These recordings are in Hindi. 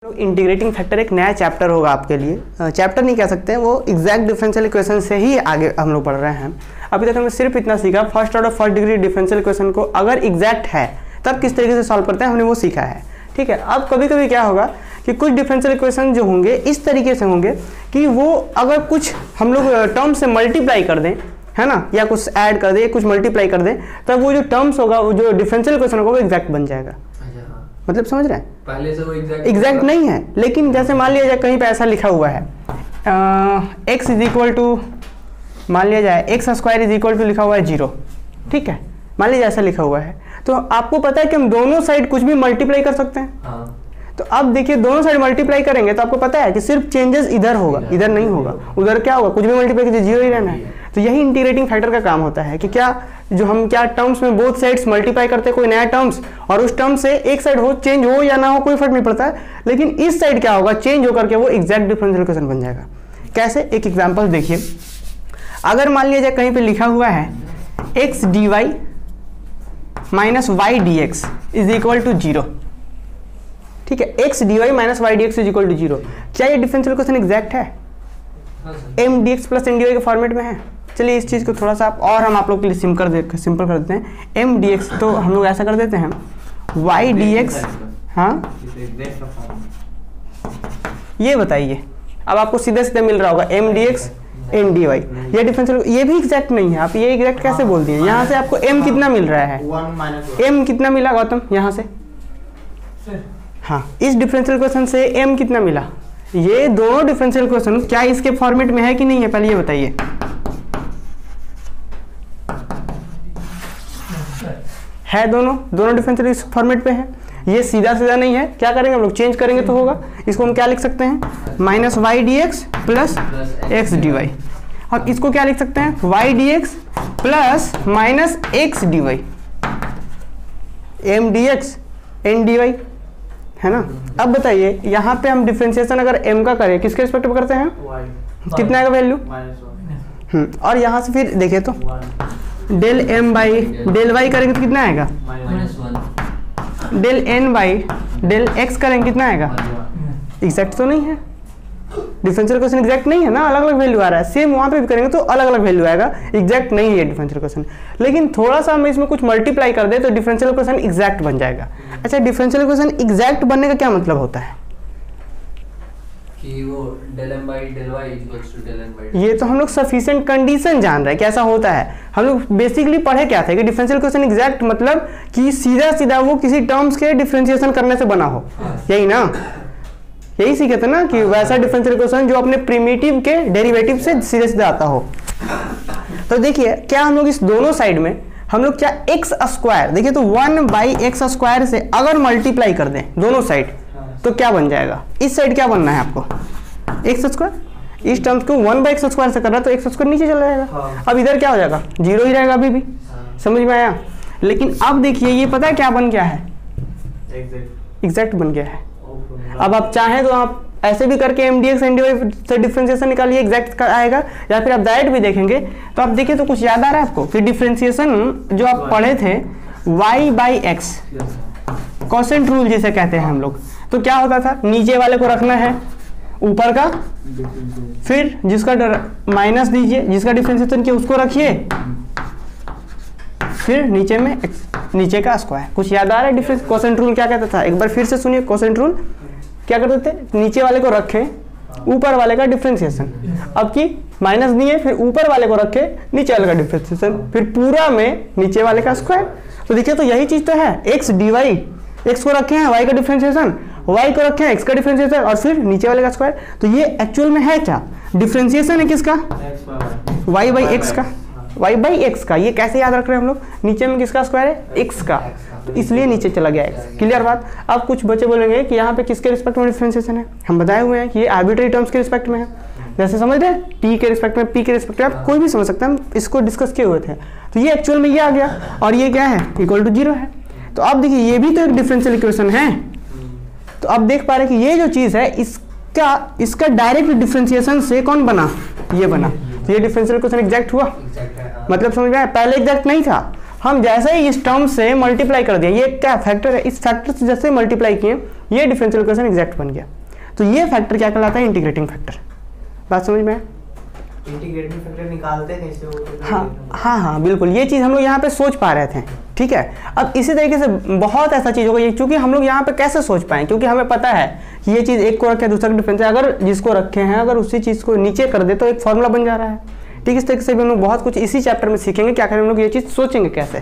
इंटीग्रेटिंग फैक्टर एक नया चैप्टर होगा आपके लिए, चैप्टर नहीं कह सकते हैं, वो एग्जैक्ट डिफरेंशियल इक्वेशन से ही आगे हम लोग पढ़ रहे हैं। अभी तक हमने सिर्फ इतना सीखा, first order first degree differential equation को अगर एग्जैक्ट है तब किस तरीके से सॉल्व करते हैं हमने वो सीखा है। ठीक है, अब कभी कभी क्या होगा कि कुछ डिफरेंशियल इक्वेशन जो होंगे इस तरीके से होंगे कि वो अगर कुछ हम लोग टर्म से मल्टीप्लाई कर दें, है ना, या कुछ ऐड कर दें, कुछ मल्टीप्लाई कर दें, तब वो जो टर्म्स होगा, वो जो डिफरेंशियल इक्वेशन होगा वो एग्जैक्ट बन जाएगा। मतलब समझ रहे हैं, पहले से वो एग्जैक्ट नहीं है, लेकिन जैसे मान लिया जाए कहीं पे ऐसा लिखा हुआ है x इज इक्वल टू, मान लिया जाए x square is equal to लिखा हुआ है 0। ठीक है, मान लीजिए ऐसा लिखा हुआ है, तो आपको पता है कि हम दोनों साइड कुछ भी मल्टीप्लाई कर सकते हैं। हाँ। तो अब देखिए दोनों साइड मल्टीप्लाई करेंगे तो आपको पता है कि सिर्फ चेंजेस इधर होगा, इधर नहीं होगा। उधर क्या होगा, कुछ भी मल्टीप्लाई कीजिए 0 ही रहना है। तो यही इंटीग्रेटिंग फैक्टर का काम होता है कि क्या जो हम क्या टर्म्स में बोथ साइड्स मल्टीप्लाई करते हैं कोई नया टर्म्स, और उस टर्म से एक साइड हो चेंज हो या ना हो कोई फर्क नहीं पड़ता है, लेकिन इस साइड क्या होगा, चेंज होकर के वो एग्जैक्ट डिफरेंशियल इक्वेशन बन जाएगा। कैसे, एक एग्जांपल देखिए। अगर मान लिया जाए कहीं पे लिखा हुआ है x dy minus y d x is equal to 0। ठीक है, x dy minus y d x is equal to 0, क्या ये डिफरेंशियल इक्वेशन एग्जैक्ट है? m dx plus n dy के फॉर्मेट में है। चलिए इस चीज़ को थोड़ा सा और हम आप लोग के लिए सिंपल कर देते हैं। m dx तो हम लोग ऐसा कर देते हैं y dx। हाँ, ये बताइए, अब आपको सीधे सीधे मिल रहा होगा m dx n dy। ये डिफरेंशियल, ये भी एग्जैक्ट नहीं है। आप ये एग्जैक्ट कैसे बोल दिए? यहाँ से आपको m कितना मिल रहा है, m कितना मिला गौतम यहाँ से? हाँ, इस डिफरेंशियल इक्वेशन से m कितना मिला? ये दोनों डिफरेंशियल इक्वेशन क्या इसके फॉर्मेट में है कि नहीं है, पहले ये बताइए। है, दोनों डिफरेंशियल इस फॉर्मेट पे है। ये सीधा सीधा नहीं है, क्या करेंगे हम लोग, चेंज करेंगे तो होगा। इसको हम क्या लिख सकते हैं, minus y d x plus x d y. और इसको क्या लिख सकते हैं, y d x plus minus x d y, m d x n d y, है ना। अब बताइए यहाँ पे हम डिफरेंशिएशन अगर m का करें किसके रिस्पेक्ट में करते हैं, कितना आएगा वैल्यू, और यहाँ से फिर देखें तो del m by del y करेंगे तो कितना आएगा, del n by del x करेंगे कितना आएगा। एग्जैक्ट तो नहीं है, डिफरेंशियल इक्वेशन एग्जैक्ट नहीं है ना, अलग अलग वैल्यू आ रहा है। सेम वहाँ पे भी करेंगे तो अलग अलग वैल्यू आएगा, एग्जैक्ट नहीं है डिफरेंशियल इक्वेशन। लेकिन थोड़ा सा हम इसमें कुछ मल्टीप्लाई कर दे तो डिफरेंशियल इक्वेशन एग्जैक्ट बन जाएगा। अच्छा, डिफरेंशियल इक्वेशन एग्जैक्ट बनने का क्या मतलब होता है कि वो del m by del y equals to del n by del y। ये तो हम लोग सफिशिएंट कंडीशन जान रहे हैं कैसा होता है। हम लोग बेसिकली पढ़े क्या थे कि डिफरेंशियल इक्वेशन एग्जैक्ट मतलब कि सीधा सीधा वो किसी टर्म्स के डिफरेंशिएशन करने से बना हो, यही ना, यही सीखे थे ना कि वैसा डिफरेंशियल इक्वेशन जो अपने प्रिमिटिव के डेरिवेटिव से सीधे सीधे आता हो। तो देखिए क्या हम लोग इस दोनों साइड में हम लोग क्या एक्स स्क्वायर, देखिए तो 1 बाई एक्स स्क्वायर से अगर मल्टीप्लाई कर दें दोनों साइड तो क्या बन जाएगा, इस साइड क्या बनना है आपको, एक्स स्क्वायर। इस टर्म्स को 1 बाई एक्स स्क्वायर से कर रहा है तो एक्स स्क्वायर नीचे चला जाएगा। अब इधर क्या हो जाएगा, 0 ही रहेगा अभी भी। समझ में आया। लेकिन अब देखिए ये पता है क्या बन गया है, एग्जैक्ट बन गया है। अब आप चाहें तो आप ऐसे भी करके m d x n d y से डिफ्रेंसिएशन निकालिए, एग्जैक्ट आएगा, या फिर आप डायरेक्ट भी देखेंगे तो आप देखिए तो कुछ याद आ रहा है आपको कि डिफ्रेंसिएशन जो आप पढ़े थे y by x, quotient rule जिसे कहते हैं हम लोग, तो क्या होता था, नीचे वाले को रखना है ऊपर का, फिर जिसका माइनस दीजिए, जिसका डिफ्रेंसिएशन किया उसको रखिए, फिर नीचे में नीचे का स्क्वायर। कुछ याद आ रहा है डिफरेंस, कोसेंट रूल क्या कहता था, एक बार फिर से सुनिए। कोसेंट रूल क्या करते थे, नीचे वाले को रखे ऊपर वाले का डिफरेंशिएशन, अब की माइनस दिए, फिर ऊपर वाले को रखे नीचे वाले का डिफरेंशिएशन, फिर पूरा में नीचे वाले का स्क्वायर। तो देखिए तो यही चीज तो है, एक्स डी वाई, एक्स को रखे हैं वाई का डिफरेंशिएशन, वाई को रखे हैं एक्स का डिफरेंशिएशन, और फिर नीचे वाले का स्क्वायर। तो ये एक्चुअल में है क्या, डिफरेंशिएशन है किसका, वाई बाई एक्स का, वाई बाई एक्स का। ये कैसे याद रख रहे हैं हम लोग, नीचे में किसका स्क्वायर है, एक्स का, तो इसलिए नीचे चला गया एक्स। क्लियर बात। अब कुछ बच्चे बोलेंगे कि यहाँ पे किसके रिस्पेक्ट में डिफरेंशिएशन है, हम बताए हुए हैं कि ये आर्बिट्रेरी टर्म्स के रिस्पेक्ट में है। जैसे समझ रहे हैं, टी के रिस्पेक्ट में, पी के रिस्पेक्ट में, आप कोई भी समझ सकते हैं, हम इसको डिस्कस किए हुए थे। तो ये एक्चुअल में ये आ गया, और ये क्या है, इक्वल टू 0 है। तो अब देखिए ये भी तो एक डिफरेंशियल इक्वेशन है। तो अब देख पा रहे कि ये जो चीज़ है इसका डायरेक्ट डिफरेंशिएशन से कौन बना, ये बना। तो ये डिफरेंशियल इक्वेशन एग्जैक्ट हुआ, मतलब समझ में आया। पहले एग्जैक्ट नहीं था, हम जैसे ही इस टर्म से मल्टीप्लाई कर दिया, ये क्या फैक्टर है, इस फैक्टर से जैसे मल्टीप्लाई किए ये डिफरेंशियल इक्वेशन एग्जैक्ट बन गया। तो ये फैक्टर क्या कहलाता है, इंटीग्रेटिंग फैक्टर। बात समझ में? इंटीग्रेटिंग फैक्टर निकालते कैसे हो? हाँ बिल्कुल, ये चीज़ हम लोग यहाँ पे सोच पा रहे थे, ठीक है। अब इसी तरीके से बहुत ऐसा चीज़ होगा, क्योंकि हम लोग यहाँ पे कैसे सोच पाएँ, क्योंकि हमें पता है कि ये चीज़ एक को रखे दूसरा का डिफरेंस है, अगर जिसको रखे हैं अगर उसी चीज़ को नीचे कर दे तो एक फॉर्मूला बन जा रहा है। ठीक, इस तरीके से भी हम लोग बहुत कुछ इसी चैप्टर में सीखेंगे, क्या करें हम लोग ये चीज़ सोचेंगे कैसे,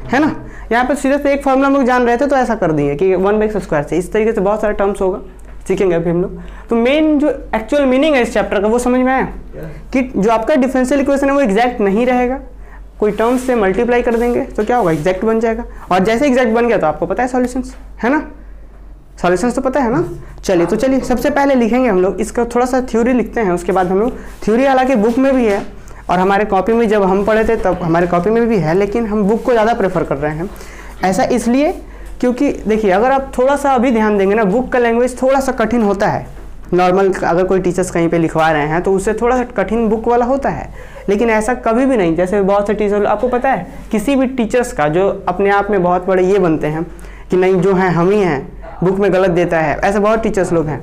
है ना। यहाँ पे सीधे से एक फॉर्मूला हम लोग जान रहे थे तो ऐसा कर दिए कि 1/x² से, इस तरीके से बहुत सारे टर्म्स होगा, सीखेंगे अभी हम लोग। तो मेन जो एक्चुअल मीनिंग है इस चैप्टर का वो समझ में आया कि जो आपका डिफरेंशियल इक्वेशन है वो एग्जैक्ट नहीं रहेगा, कोई टर्म्स से मल्टीप्लाई कर देंगे तो क्या होगा, एग्जैक्ट बन जाएगा। और जैसे एग्जैक्ट बन गया तो आपको पता है सॉल्यूशंस, है ना, सॉल्यूशंस तो पता है ना। चलिए सबसे पहले लिखेंगे हम लोग इसका थोड़ा सा थ्योरी लिखते हैं, उसके बाद हम लोग थ्योरी हालांकि बुक में भी है और हमारे कॉपी में जब हम पढ़े थे तब हमारे कॉपी में भी है, लेकिन हम बुक को ज़्यादा प्रेफर कर रहे हैं। ऐसा इसलिए क्योंकि देखिए अगर आप थोड़ा सा अभी ध्यान देंगे ना, बुक का लैंग्वेज थोड़ा सा कठिन होता है। नॉर्मल अगर कोई टीचर्स कहीं पे लिखवा रहे हैं तो उससे थोड़ा सा कठिन बुक वाला होता है, लेकिन ऐसा कभी भी नहीं। जैसे बहुत से टीचर, आपको पता है किसी भी टीचर्स का जो अपने आप में बहुत बड़े ये बनते हैं कि नहीं जो है हम ही हैं, बुक में गलत देता है, ऐसे बहुत टीचर्स लोग हैं।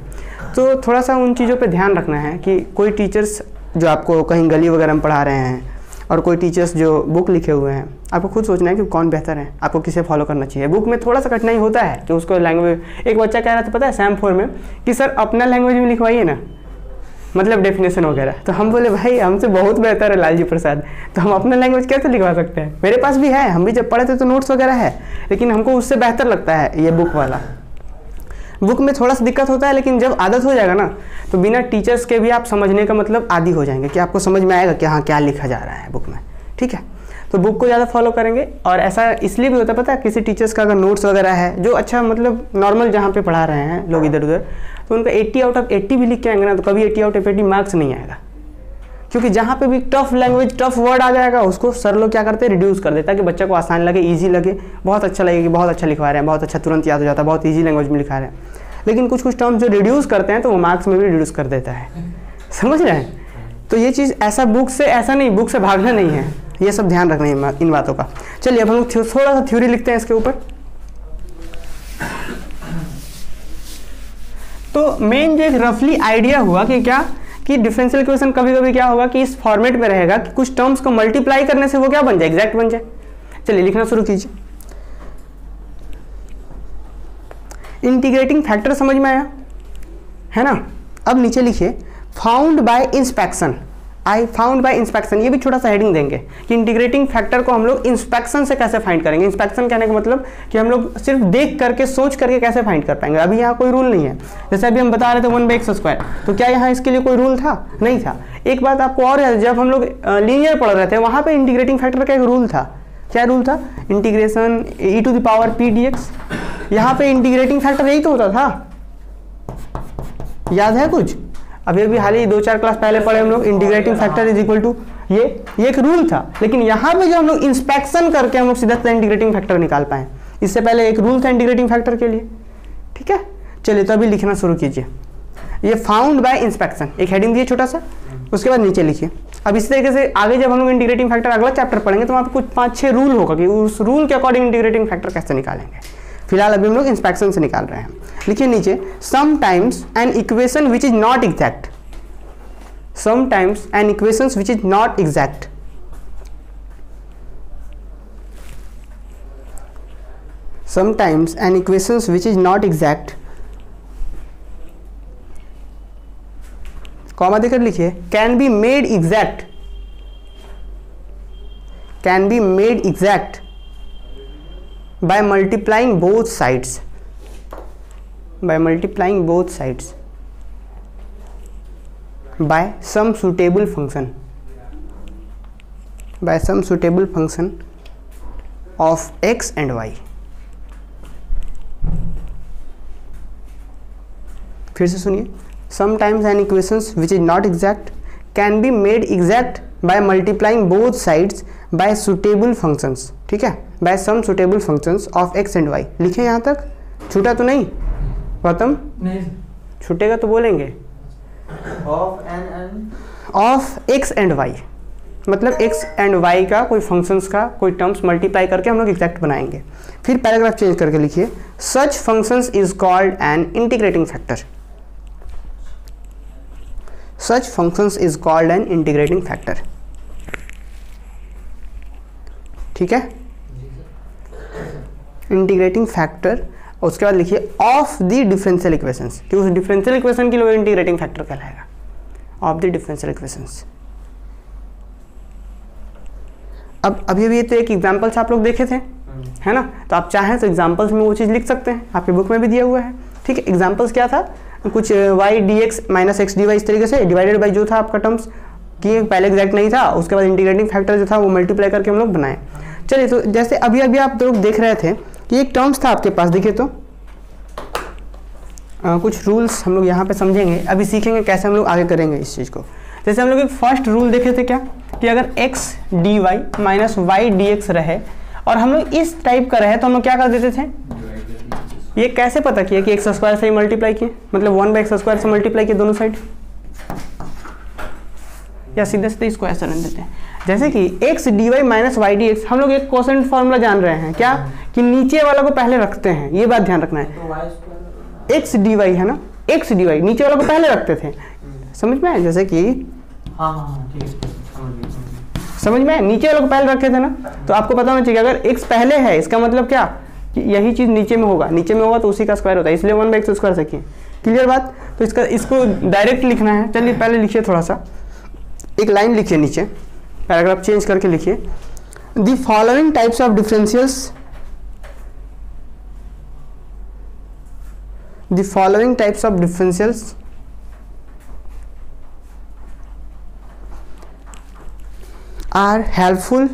तो थोड़ा सा उन चीज़ों पे ध्यान रखना है कि कोई टीचर्स जो आपको कहीं गली वगैरह में पढ़ा रहे हैं और कोई टीचर्स जो बुक लिखे हुए हैं, आपको खुद सोचना है कि कौन बेहतर है, आपको किसे फॉलो करना चाहिए। बुक में थोड़ा सा कठिनाई होता है कि उसको लैंग्वेज, एक बच्चा कह रहा था पता है सैम 4 में कि सर अपना लैंग्वेज में लिखवाइए ना, मतलब डेफिनेशन वगैरह। तो हम बोले भाई हमसे बहुत बेहतर है लालजी प्रसाद, तो हम अपना लैंग्वेज कैसे लिखवा सकते हैं। मेरे पास भी है, हम भी जब पढ़े थे तो नोट्स वगैरह है, लेकिन हमको उससे बेहतर लगता है ये बुक वाला। बुक में थोड़ा सा दिक्कत होता है, लेकिन जब आदत हो जाएगा ना तो बिना टीचर्स के भी आप समझने का मतलब आदी हो जाएंगे कि आपको समझ में आएगा कि हाँ क्या लिखा जा रहा है बुक में, ठीक है। तो बुक को ज़्यादा फॉलो करेंगे। और ऐसा इसलिए भी होता है पता है, किसी टीचर्स का अगर नोट्स वगैरह है जो अच्छा मतलब नॉर्मल जहाँ पे पढ़ा रहे हैं लोग इधर उधर, तो उनका 80 आउट ऑफ 80 भी लिख के आएंगे ना तो कभी 80 आउट ऑफ 80 मार्क्स नहीं आएगा, क्योंकि जहाँ पे भी टफ लैंग्वेज टफ वर्ड आ जाएगा उसको सर लोग क्या करते हैं, रिड्यूस कर देता है कि बच्चे को आसान लगे, ईजी लगे, बहुत अच्छा लगे कि बहुत अच्छा लिखवा रहे हैं, बहुत अच्छा तुरंत याद हो जाता है, बहुत ईजी लैंग्वेज में लिखा रहे हैं। लेकिन कुछ टर्म्स जो रिड्यूस करते हैं तो वो मार्क्स में भी रिड्यूस कर देता है, समझ रहे हैं। तो ये चीज़ ऐसा बुक से ऐसा नहीं, बुक से भागना नहीं है, ये सब ध्यान रखना है इन बातों का। चलिए अब हम लोग थोड़ा सा थ्योरी लिखते हैं इसके ऊपर। तो मेन जो एक रफली आइडिया हुआ कि क्या कि डिफरेंशियल इक्वेशन कभी कभी क्या होगा कि इस फॉर्मेट में रहेगा कि कुछ टर्म्स को मल्टीप्लाई करने से वो क्या बन जाए, एग्जैक्ट बन जाए। चलिए लिखना शुरू कीजिए। इंटीग्रेटिंग फैक्टर समझ में आया है ना। अब नीचे लिखिए found by inspection. I found by inspection, ये भी छोटा सा हेडिंग देंगे कि इंटीग्रेटिंग फैक्टर को हम लोग इंस्पेक्शन से कैसे फाइंड करेंगे। इंस्पेक्शन कहने का मतलब कि हम लोग सिर्फ देख करके सोच करके कैसे फाइंड कर पाएंगे। अभी यहाँ कोई रूल नहीं है, जैसे अभी हम बता रहे थे 1/x², तो क्या यहाँ इसके लिए कोई रूल था, नहीं था। एक बात आपको और है, जब हम लोग लीनियर पढ़ रहे थे वहाँ पे इंटीग्रेटिंग फैक्टर का एक रूल था। क्या रूल था, इंटीग्रेशन e⁻p dx। यहाँ पे इंटीग्रेटिंग फैक्टर यही तो होता था, याद है कुछ। अभी हाल ही 2-4 क्लास पहले पढ़े हम लोग, integrating factor is equal to ये एक रूल था। लेकिन यहाँ पे जो हम लोग इंस्पेक्शन करके हम लोग सीधा सीधा इंटीग्रेटिंग फैक्टर निकाल पाए, इससे पहले एक रूल था इंटीग्रेटिंग फैक्टर के लिए, ठीक है। चलिए तो अभी लिखना शुरू कीजिए। ये फाउंड बाय इंस्पेक्शन एक हेडिंग दिए छोटा सा, उसके बाद नीचे लिखिए। अब इस तरीके से आगे जब हम लोग इंटीग्रेटिंग फैक्टर अगला चैप्टर पढ़ेंगे तो वहाँ पे कुछ 5-6 रूल होगा कि उस रूल के अकॉर्डिंग इंटीग्रेटिंग फैक्टर कैसे निकालेंगे। फिलहाल अभी हम लोग इंस्पेक्शन से निकाल रहे हैं। लिखिए नीचे sometimes an equation which is not exact, sometimes an equations which is not exact, sometimes an equations which is not exact, comma देकर लिखिए can be made exact, can be made exact by multiplying both sides, by multiplying both sides by some suitable function, by some suitable function of x and y। फिर से सुनिए, sometimes an equations which is not exact can be made exact by multiplying both sides by suitable functions, ठीक है, by some suitable functions of x and y। लिखे यहाँ तक, छूटा तो नहीं गौतम? नहीं, छूटेगा तो बोलेंगे। of n and of x and y, मतलब x एंड y का कोई फंक्शंस का कोई टर्म्स मल्टीप्लाई करके हम लोग एग्जैक्ट बनाएंगे। फिर पैराग्राफ चेंज करके लिखिए, such functions is called an integrating factor. Such functions is called an integrating factor. ठीक है, इंटीग्रेटिंग फैक्टर। और उसके बाद लिखिए ऑफ द डिफरेंशियल इक्वेशंस, कि उस डिफरेंशियल इक्वेशन के लिए इंटीग्रेटिंग फैक्टर कहलाएगा, ऑफ द डिफरेंशियल इक्वेशंस। अब अभी तो एक एग्जांपल्स आप लोग देखे थे, है ना, तो आप चाहें तो एग्जांपल्स में वो चीज़ लिख सकते हैं, आपकी बुक में भी दिया हुआ है। ठीक है, एग्जांपल्स क्या था, कुछ y dx minus x d y इस तरीके से डिवाइडेड बाई जो था आपका टर्म्स, कि पहले एग्जैक्ट नहीं था, उसके बाद इंटीग्रेटिंग फैक्टर जो था वो मल्टीप्लाई करके हम लोग बनाए। चलिए, तो जैसे अभी आप लोग देख रहे थे कि एक टर्म्स था आपके पास, देखिए तो कुछ रूल्स हम लोग यहाँ पे समझेंगे, अभी सीखेंगे कैसे हम लोग आगे करेंगे इस चीज़ को। जैसे हम लोग एक फर्स्ट रूल देखे थे क्या, कि अगर x dy minus y dx रहे और हम लोग इस टाइप का रहे तो हम लोग क्या कर देते थे, ये कैसे पता किया कि एक्स स्क्वायर से ही मल्टीप्लाई किए, मतलब 1/x² से मल्टीप्लाई किए दोनों साइड, या सीधे सीधे इसको ऐसा रन देते हैं। जैसे कि x dy minus y dx, हम लोग एक कोसेंट फॉर्मूला जान रहे हैं क्या, कि नीचे वाला को पहले रखते हैं, ये बात ध्यान रखना है। x dy है ना, x dy नीचे वाला को पहले रखते थे, समझ में आया, जैसे कि समझ में आया, नीचे वाला को पहले रखे थे ना, तो आपको पता होना चाहिए अगर x पहले है इसका मतलब क्या, कि यही चीज़ नीचे में होगा, नीचे में होगा तो उसी का स्क्वायर होता है, इसलिए 1/x² से किए। क्लियर बात, तो इसको डायरेक्ट लिखना है। चलिए पहले लिखिए, थोड़ा सा एक लाइन लिखिए नीचे, पैराग्राफ चेंज करके लिखिए, the following types of differentials, the following types of differentials are helpful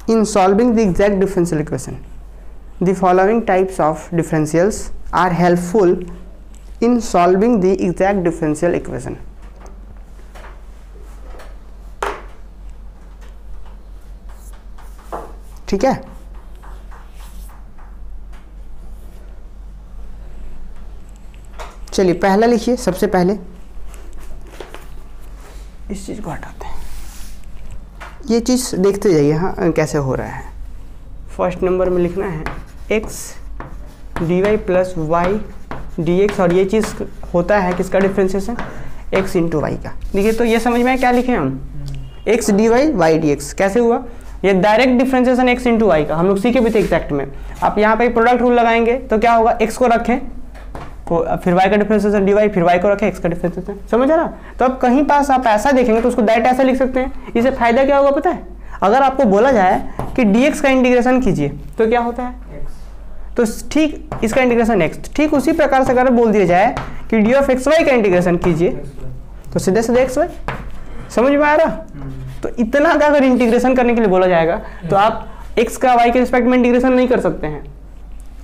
in solving the exact differential equation. The following types of differentials are helpful in solving the exact differential equation. ठीक है, चलिए पहला लिखिए, सबसे पहले इस चीज़ को हटाते हैं, ये चीज़ देखते जाइए हाँ कैसे हो रहा है। फर्स्ट नंबर में लिखना है x dy plus y dx, और ये चीज़ होता है किसका डिफ्रेंसिएशन, x इंटू वाई का। देखिए तो ये समझ में है क्या लिखे हम, x dy वाई dx कैसे हुआ, ये direct differentiation x into y का, हम लोग सीखे भी थे एग्जैक्ट में। आप यहाँ पे प्रोडक्ट रूल लगाएंगे तो क्या होगा, x को रखें फिर y का डिफरेंशिएशन dy, फिर y को रखें x का डिफरेंशिएशन, समझ आ रहा। तो अब कहीं पास आप ऐसा देखेंगे तो उसको डायरेक्ट ऐसा लिख सकते हैं। इससे फायदा क्या होगा पता है, अगर आपको बोला जाए कि dx का इंटीग्रेशन कीजिए तो क्या होता है x, तो ठीक इसका इंटीग्रेशन x, ठीक उसी प्रकार से अगर बोल दिया जाए कि डी ऑफ एक्स वाई का इंटीग्रेशन कीजिए तो सीधे सीधे एक्स वाई, समझ में आ रहा। तो इतना का अगर इंटीग्रेशन करने के लिए बोला जाएगा तो आप x का y के रिस्पेक्ट में इंटीग्रेशन नहीं कर सकते हैं,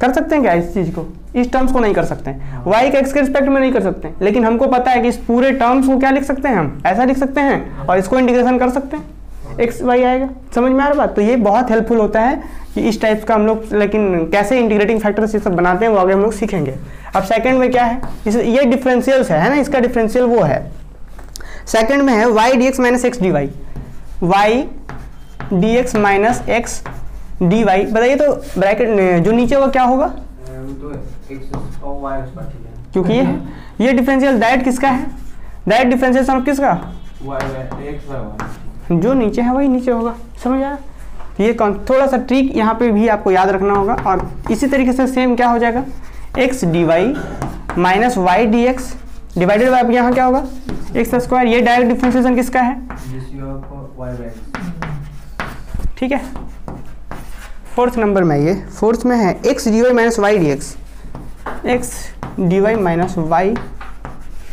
कर सकते हैं क्या इस चीज़ को, इस टर्म्स को नहीं कर सकते हैं, y का x के रिस्पेक्ट में नहीं कर सकते हैं, लेकिन हमको पता है कि इस पूरे टर्म्स को क्या लिख सकते हैं, हम ऐसा लिख सकते हैं और इसको इंटीग्रेशन कर सकते हैं, x y आएगा, समझ में आ रहा बात। तो ये बहुत हेल्पफुल होता है कि इस टाइप्स का हम लोग, लेकिन कैसे इंटीग्रेटिंग फैक्टर्स ये सब बनाते हैं वो आगे हम लोग सीखेंगे। अब सेकंड में क्या है, ये डिफरेंशियल्स है ना, इसका डिफरेंशियल वो है। सेकंड में है y dx minus x d y, y d x minus x d y. बताइए तो ब्रैकेट जो नीचे होगा क्या होगा, क्योंकि ये डिफरेंशियल डायरेक्ट किसका है, डायरेक्ट डिफरेंशिएशन किसका, जो नीचे है वही नीचे होगा, समझ आया। ये थोड़ा सा ट्रिक यहाँ पे भी आपको याद रखना होगा। और इसी तरीके से सेम क्या हो जाएगा, x d y minus y d x divided by यहाँ क्या होगा एक्स स्क्वायर, ये डायरेक्ट डिफरेंशिएशन किसका है, ठीक है। फोर्थ नंबर में ये फोर्थ में है x d y minus y d x, x d y minus y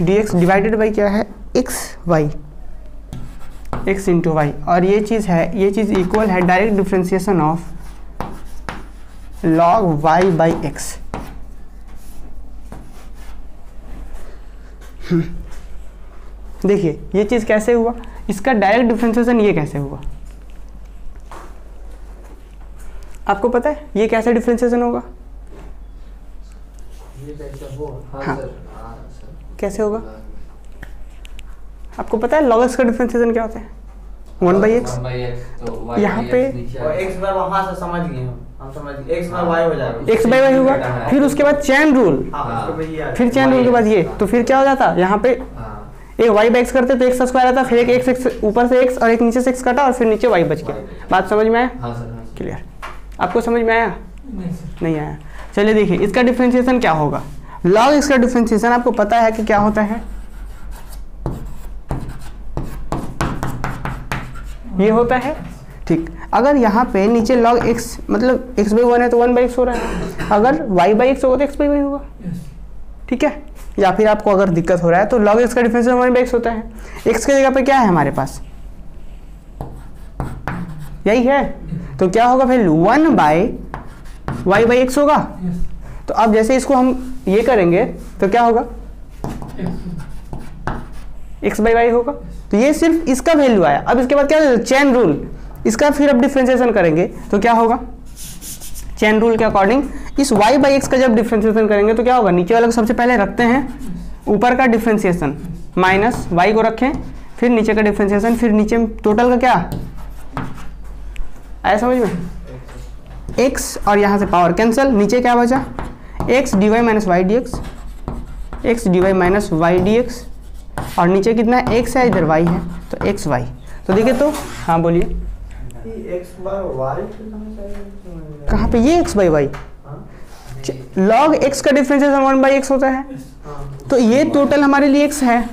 d x divided by क्या है x y, x into y. और ये चीज़ है, ये चीज़ इक्वल है direct differentiation of log y by x. देखिए ये चीज़ कैसे हुआ, इसका डायरेक्ट डिफरेंशिएशन ये कैसे हुआ, आपको पता है ये कैसे डिफरेंशिएशन होगा, हाँ कैसे होगा, आपको पता है लॉगस का डिफरेंशिएशन क्या होता है, 1/x तो यहाँ पे और x बार वहां से समझ गए हम समझ गए x बार y हो जाएगा। x/y होगा, फिर उसके बाद चेन रूल, हाँ उसके बाद ये आ फिर चेन रूल के बाद ये, तो फिर क्या हो जाता यहाँ पे एक y/x करते तो x स्क्वायर आता, फिर एक x ऊपर से x और एक नीचे से x कटा और फिर नीचे y बच गया। बात समझ में आया? हाँ सर। क्लियर? आपको समझ में आया? नहीं आया? चलिए देखिए इसका डिफरेंशिएशन क्या होगा। log x का डिफरेंशिएशन आपको पता है कि क्या होता है, ये होता है। ठीक, अगर यहाँ पे नीचे log x मतलब x/1 है तो 1/x हो रहा है, अगर y/x होगा तो x/y होगा। ठीक है, या फिर आपको अगर दिक्कत हो रहा है तो log x का डिफरेंशिएशन 1/x होता है। x की जगह पे क्या है हमारे पास, यही है, तो क्या होगा वैल्यू 1/y/x होगा। तो अब जैसे इसको हम ये करेंगे तो क्या होगा, x/y होगा। तो ये सिर्फ इसका वैल्यू आया। अब इसके बाद क्या है, चेन रूल, इसका फिर अब डिफरेंशिएशन करेंगे तो क्या होगा, चेन रूल के अकॉर्डिंग इस y/x का जब डिफरेंशिएशन करेंगे तो क्या होगा, नीचे वाला को सबसे पहले रखते हैं, ऊपर का डिफरेंशिएशन माइनस y को रखें, फिर नीचे का डिफरेंशिएशन, फिर नीचे टोटल का क्या आया समझ में, x और यहाँ से पावर कैंसिल, नीचे क्या बचा x dy minus y dx, x dy minus y dx, और नीचे कितना है x है, इधर y है तो xy। तो देखिए तो हाँ बोलिए, x बार y कहाँ पे ये x/y, log x का डिफरेंशिएशन 1/x होता है, तो ये टोटल हमारे लिए x है,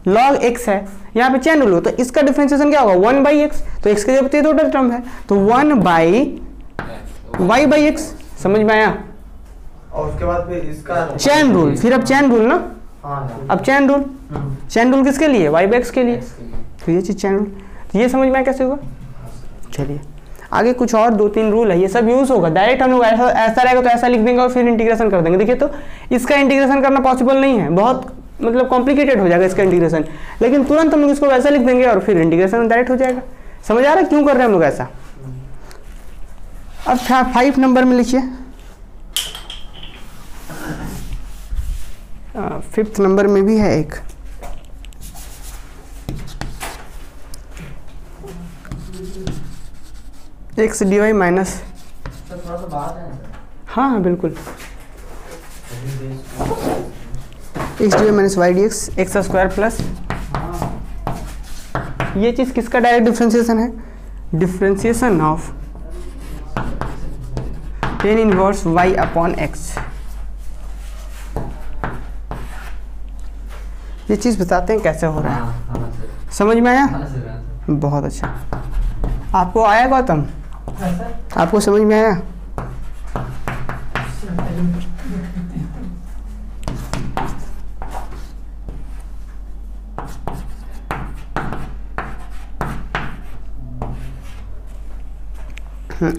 log x है, यहाँ पे चेन रूल हो तो इसका डिफरेंशिएशन क्या होगा 1/x, तो x के जगह पे टोटल टर्म है तो 1/y/x। समझ में आया? और उसके बाद फिर इसका चेन रूल, फिर अब चेन रूल ना, हाँ अब चेन रूल, चेन रूल किसके लिए, y/x के लिए, तो ये चीज चेन रूल, तो ये समझ में आया कैसे होगा। चलिए आगे कुछ और 2-3 रूल है, ये सब यूज होगा। डायरेक्ट हम लोग ऐसा रहेगा तो ऐसा लिख देंगे और फिर इंटीग्रेशन कर देंगे। देखिए तो इसका इंटीग्रेशन करना पॉसिबल नहीं है, बहुत मतलब कॉम्प्लिकेटेड हो जाएगा इसका इंटीग्रेशन, लेकिन तुरंत हम लोग इसको वैसा लिख देंगे और फिर इंटीग्रेशन डायरेक्ट हो जाएगा। समझ आ रहा है क्यों कर रहे हैं हम लोग ऐसा। अब 5 नंबर में लिखिए, 5th नंबर में भी है एक, x dy माइनस, थोड़ा सा बात है हाँ हाँ बिल्कुल, x dy minus y dx x square plus, ये चीज़ किसका डायरेक्ट डिफरेंशिएशन है, differentiation of tan inverse y upon x। ये चीज़ बताते हैं कैसे हो रहा है, समझ में आया? बहुत अच्छा, आपको आया गौतम, आपको समझ में आया?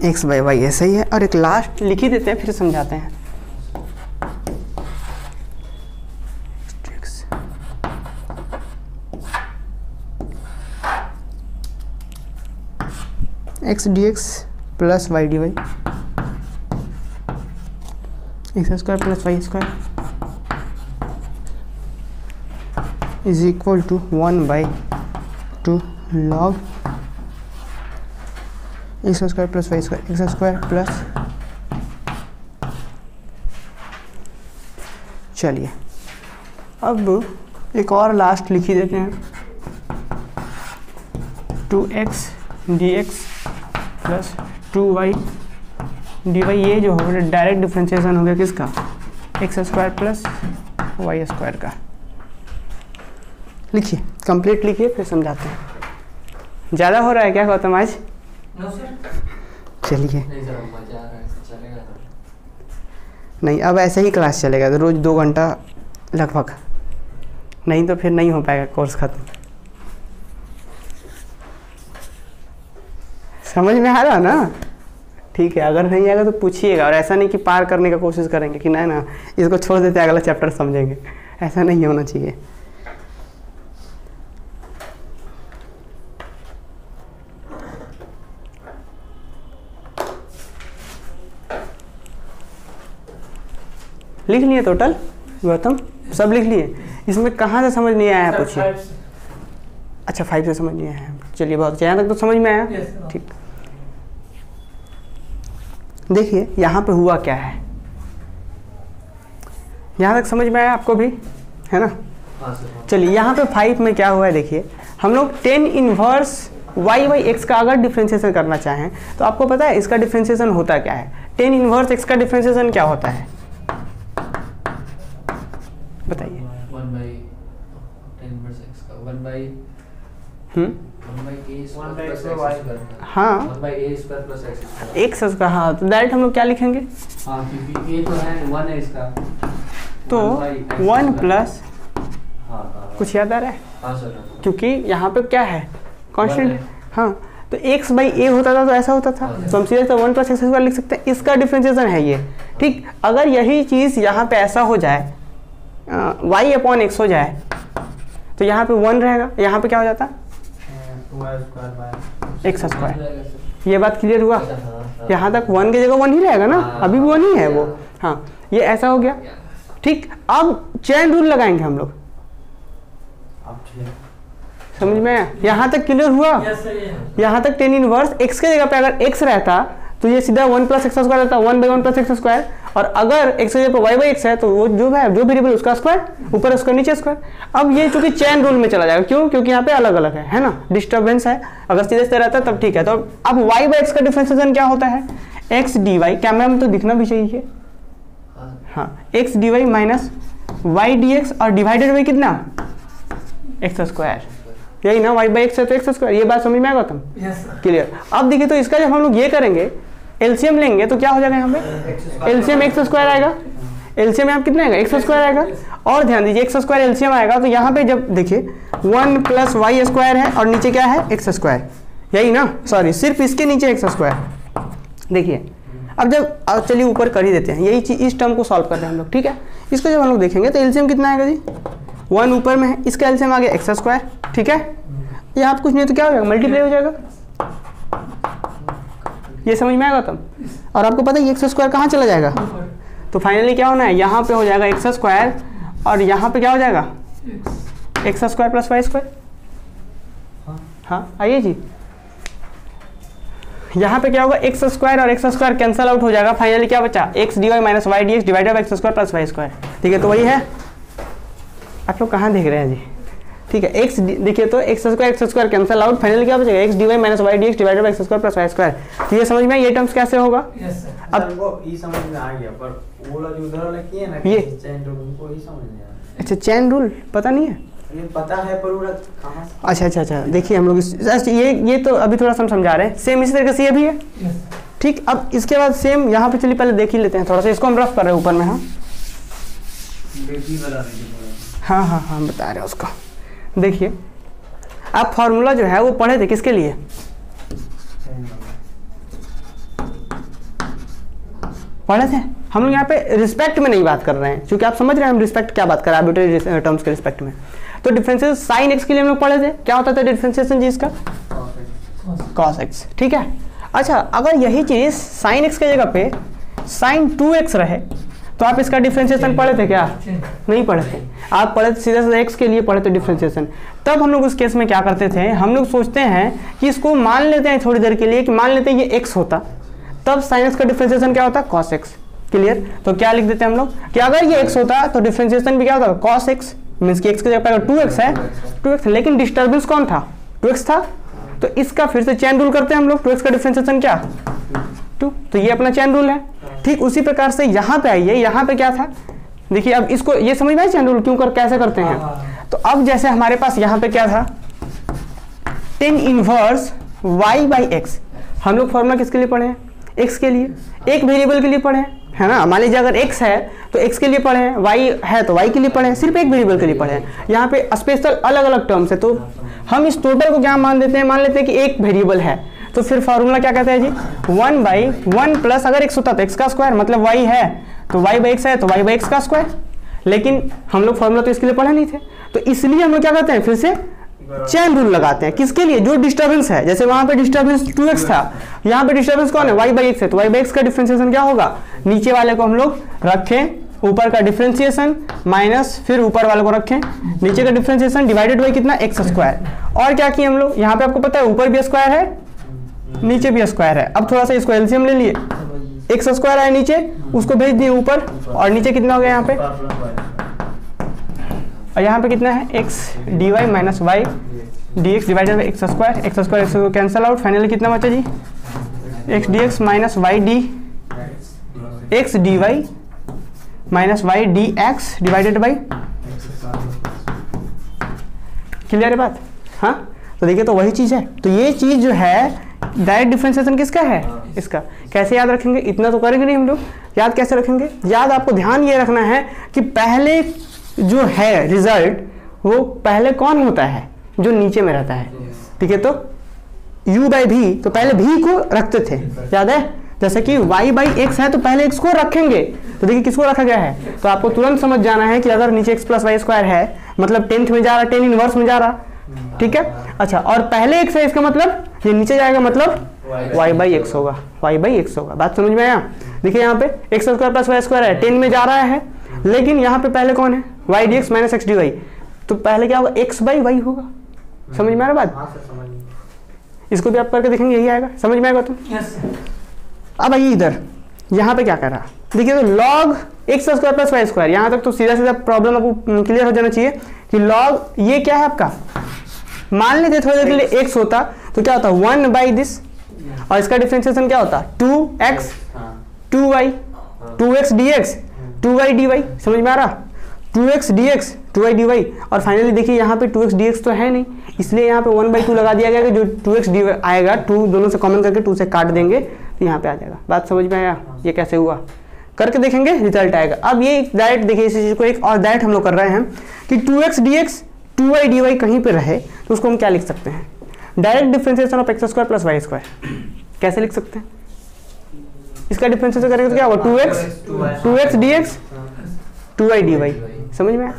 x/y ऐसा ही है, और एक लास्ट लिख ही देते हैं फिर समझाते हैं। x dx plus y dy, x square plus y square is equal to 1/2 log x square plus y square, x square plus, चलिए अब एक और लास्ट लिख ही देते हैं, 2x dx plus 2y dy, ये जो हो गया डायरेक्ट डिफरेंशिएशन हो गया किसका, x square plus y square का। लिखिए कंप्लीट लिखिए फिर समझाते हैं। ज़्यादा हो रहा है क्या गौतम आज? No sir. चलिए नहीं सर, मजा आ रहा है, चलेगा तो। नहीं, अब ऐसे ही क्लास चलेगा तो रोज़ 2 घंटा लगभग, नहीं तो फिर नहीं हो पाएगा कोर्स खत्म। समझ में आ रहा ना? ठीक है, अगर नहीं आएगा तो पूछिएगा, और ऐसा नहीं कि पार करने का कोशिश करेंगे कि ना ना इसको छोड़ देते अगला चैप्टर समझेंगे, ऐसा नहीं होना चाहिए। लिख लिए टोटल गौतम? सब लिख लिए? इसमें कहाँ से समझ नहीं आया है पूछिए। अच्छा 5 से समझ नहीं आया है, चलिए बहुत अच्छा, यहाँ तक तो समझ में आया। ठीक, देखिए यहाँ पे हुआ क्या है, यहाँ तक समझ में आया आपको भी, है ना। हाँ सर। चलिए यहाँ पे 5 में क्या हुआ है, देखिए हम लोग tan inverse y by x का अगर डिफ्रेंशिएशन करना चाहें तो आपको पता है इसका डिफ्रेंशिएशन होता क्या है। tan इनवर्स x का डिफ्रेंशिएशन क्या होता है बताइए। 1 by a square plus x square। x का, हाँ तो डायरेक्ट हम लोग क्या लिखेंगे, हाँ क्योंकि a तो है 1 है इसका, तो 1 प्लस हाँ कुछ याद आ रहा है, हाँ सर, क्योंकि यहाँ पे क्या है कांस्टेंट, है। हाँ तो x बाई a होता था तो ऐसा होता था, तो हम सीधे 1 प्लस एक्स स्क्वायर लिख सकते हैं, इसका डिफ्रेंशिएशन है ये। ठीक, अगर यही चीज़ यहाँ पे ऐसा हो जाए y अपॉन एक्स हो जाए तो यहाँ पे 1 रहेगा, यहाँ पे क्या हो जाता एक्स स्क्वायर। ये बात क्लियर हुआ, यहाँ तक 1 की जगह 1 ही रहेगा ना, अभी भी 1 ही है वो, हाँ ये ऐसा हो गया। ठीक, अब चेन रूल लगाएंगे हम लोग, समझ में आया, यहाँ तक क्लियर हुआ। यहाँ तक tan इनवर्स x के जगह पे अगर x रहता तो ये सीधा 1 प्लस एक्स स्क्वायर रहता, 1 बाई 1 प्लस एक्स स्क्वायर, और अगर x की जगह पे y बाई एक्स है तो वो जो है जो वेरिएबल उसका स्क्वायर, ऊपर स्क्वायर नीचे स्क्वायर। अब ये चूंकि चेन रूल में चला जाएगा, क्यों, क्योंकि यहाँ पे अलग अलग है ना, डिस्टर्बेंस है, अगर सीधे सीधे रहता तब ठीक है। तो अब y बाई एक्स का डिफरेंशिएशन क्या होता है, x dy, कैमरा में तो दिखना भी चाहिए, हाँ x dy minus y dx और डिवाइडेड बाई कितना एक्स स्क्वायर, यही ना, y बाई एक्स है तो एक्स स्क्वायर। ये बात समझ में आएगा तुम, क्लियर। अब देखिए तो इसका जब हम लोग ये करेंगे एलसीएम लेंगे तो क्या हो जाएगा, यहाँ पे एलसीएम एक्स स्क्वायर आएगा, एलसीएम यहाँ कितना आएगा एक्स स्क्वायर आएगा, और ध्यान दीजिए एक्स स्क्वायर एलसीएम आएगा तो यहाँ पे जब देखिए 1 प्लस वाई स्क्वायर है और नीचे क्या है एक्स स्क्वायर, यही ना, सॉरी सिर्फ इसके नीचे एक्स स्क्वायर। देखिए अब जब चलिए ऊपर कर ही देते हैं, यही चीज इस टर्म को सॉल्व कर रहे हैं हम लोग, ठीक है। इसको जब हम लोग देखेंगे तो एलसीएम कितना आएगा जी, 1 ऊपर में है, इसका एलसीएम आ गया एक्स स्क्वायर, ठीक है। यहाँ पे कुछ नहीं तो क्या हो जाएगा, मल्टीप्लाई हो जाएगा, ये समझ में आएगा तब। और आपको पता है एक्स स्क्वायर कहाँ चला जाएगा, तो फाइनली क्या होना है, यहाँ पे हो जाएगा एक्स स्क्वायर और यहाँ पे क्या हो जाएगा x square plus y square. हाँ आइए जी, यहाँ पे क्या होगा एक्स स्क्वायर और एक्स स्क्वायर कैंसल आउट हो जाएगा, फाइनली क्या बचा x d y minus y d x divided by x square plus y square, ठीक है। तो वही है, आप लोग कहाँ देख रहे हैं जी, ठीक है। एक्स देखिए तो x square cancel out, finally क्या बचेगा x d y minus y d x divided by x square plus y square. तो ये समझ में ये टर्म्स कैसे होगा, अब वो ये समझ में आ गया, पर वो वाला जो उधर वाला किया ना ये चेन रूल, उनको ही समझ नहीं आया। अच्छा चेन रूल पता नहीं है, ये पता है पर वो कहाँ से, अच्छा देखिए हम लोग ये तो अभी थोड़ा सा हम समझा रहे हैं, सेम इसी तरीके से ये भी है, ठीक। अब इसके बाद सेम यहाँ पे चलिए पहले देख ही लेते हैं थोड़ा सा, इसको हम रफ कर रहे हैं ऊपर में, हाँ बता रहे हैं उसको। देखिए आप फॉर्मूला जो है वो पढ़े थे किसके लिए, पढ़े थे हम लोग यहाँ पे रिस्पेक्ट में नहीं बात कर रहे हैं, क्योंकि आप समझ रहे हैं हम रिस्पेक्ट क्या बात कर रहे हैं, आर्बिट्रेरी टर्म्स के रिस्पेक्ट में। तो डिफरेंशिएशन साइन एक्स के लिए हम लोग पढ़े थे, क्या होता था डिफरेंशिएशन जी इसका कॉस एक्स, ठीक है। अच्छा अगर यही चीज साइन एक्स के जगह पे साइन 2x रहे तो आप इसका डिफरेंशिएशन पढ़े थे क्या, नहीं पढ़े थे, आप पढ़े थे सीधे सीधे एक्स के लिए पढ़े थे डिफरेंशिएशन। तब हम लोग उस केस में क्या करते थे, हम लोग सोचते हैं कि इसको मान लेते हैं थोड़ी देर के लिए कि मान लेते हैं ये एक्स होता, तब साइन एक्स का डिफरेंशिएशन क्या होता कॉस एक्स, क्लियर। तो क्या लिख देते हैं हम लोग कि अगर ये एक्स होता तो डिफरेंशिएशन भी क्या होता कॉस एक्स, मीन्स कि एक्स के जगह पर 2x है 2x, लेकिन डिस्टर्बेंस कौन था 2x था, तो इसका फिर से चेन रूल करते हैं हम लोग, 2x का डिफरेंशिएशन क्या 2, तो ये अपना चेन रूल है। ठीक उसी प्रकार से यहाँ पे आइए, यहाँ पे क्या था देखिए, अब इसको ये समझ में आया चेन रूल क्यों कैसे करते हैं। तो अब जैसे हमारे पास यहाँ पे क्या था tan inverse y by x, हम लोग फॉर्मूला किसके लिए पढ़े हैं x के लिए, एक वेरिएबल के लिए पढ़े हैं, है ना। मान लीजिए अगर x है तो x के लिए पढ़े हैं, y है तो y के लिए पढ़े हैं, सिर्फ एक वेरिएबल के लिए पढ़े हैं। यहाँ पे स्पेशल अलग अलग टर्म्स है, तो हम इस टोटल को क्या मान लेते हैं, मान लेते हैं कि एक वेरिएबल है, तो फिर फॉर्मूला क्या कहते हैं जी 1 बाई 1 प्लस अगर x होता तो x का स्क्वायर, मतलब y है तो y बाई एक्स है तो y बाई एक्स का स्क्वायर। लेकिन हम लोग फॉर्मूला तो इसके लिए पढ़े नहीं थे, तो इसलिए हम लोग क्या करते हैं फिर से चेन रूल लगाते हैं, किसके लिए जो डिस्टर्बेंस है, जैसे वहां पे डिस्टर्बेंस 2x था, यहाँ पे डिस्टर्बेंस कौन है y बाई एक्स है, तो y बाई एक्स का डिफरेंशिएशन क्या होगा, नीचे वाले को हम लोग रखें ऊपर का डिफरेंशिएशन माइनस फिर ऊपर वाले को रखें, नीचे का डिफरेंशिएशन डिवाइडेड बाई कितना एक्स स्क्वायर। और क्या किए हम लोग, यहाँ पे आपको पता है ऊपर भी स्क्वायर है नीचे भी स्क्वायर है। अब थोड़ा सा इसको एलसीएम ले लिए, एक्स स्क्वायर आया नीचे उसको भेज दिए ऊपर, और नीचे कितना हो गया यहाँ पे, और यहाँ पे कितना है x d y minus y d x divided by x square x को कैंसिल आउट, फाइनली कितना बचा जी x d x minus y d x d y minus y d x divided by, clear है बात। हाँ तो देखिए तो वही चीज़ है, तो ये चीज़ जो है डायरेक्ट डिफरेंशिएशन किसका है, इसका। कैसे याद रखेंगे, इतना तो करेंगे नहीं हम लोग, याद कैसे रखेंगे, याद आपको ध्यान ये रखना है कि पहले जो है रिजल्ट वो पहले कौन होता है, जो नीचे में रहता है, ठीक है। तो u बाई भी, तो पहले भी को रखते थे, याद है, जैसे कि y बाई एक्स है तो पहले x को रखेंगे, तो देखिए किसको रखा गया है, तो आपको तुरंत समझ जाना है कि अगर नीचे x प्लस वाई स्क्वायर है मतलब 10th में जा रहा, 10 इनवर्स में जा रहा, ठीक है। अच्छा और पहले x है इसका मतलब ये नीचे जाएगा मतलब y बाई एक्स होगा, y बाई एक्स होगा, बात समझ में आया। देखिए यहाँ पे x square plus y square है 10 में जा रहा है, लेकिन यहाँ पे पहले कौन है y d x minus x d y, तो पहले क्या होगा x बाई वाई होगा, समझ में आ रहा बात। इसको भी आप करके देखेंगे यही आएगा, समझ में आएगा। तो अब आइए इधर, यहाँ पे क्या कर रहा, देखिए तो log x square plus y square, यहाँ तक तो सीधा सीधा प्रॉब्लम आपको क्लियर हो जाना चाहिए कि log ये क्या है आपका, मान लेते थोड़ी देर के लिए x होता तो क्या होता 1 बाई दिस, और इसका डिफरेंशिएशन क्या होता 2x 2y 2x dx 2y dy, समझ में आ रहा, 2x dx 2y dy। और फाइनली देखिए यहाँ पे 2x dx तो है नहीं, इसलिए यहाँ पे 1/2 लगा दिया गया कि जो 2x dy आएगा 2 दोनों से कॉमन करके 2 से काट देंगे तो यहाँ पे आ जाएगा। बात समझ में आया, ये कैसे हुआ करके देखेंगे रिजल्ट आएगा। अब ये डायरेक्ट देखिए इस चीज़ को एक और डायरेक्ट हम लोग कर रहे हैं कि 2x dx 2y dy कहीं पे रहे तो उसको हम क्या लिख सकते हैं, direct differentiation of x square plus y square. कैसे लिख सकते हैं, इसका डिफरेंशिएशन करेंगे तो क्या होगा 2x dx 2y dy, समझ में आया,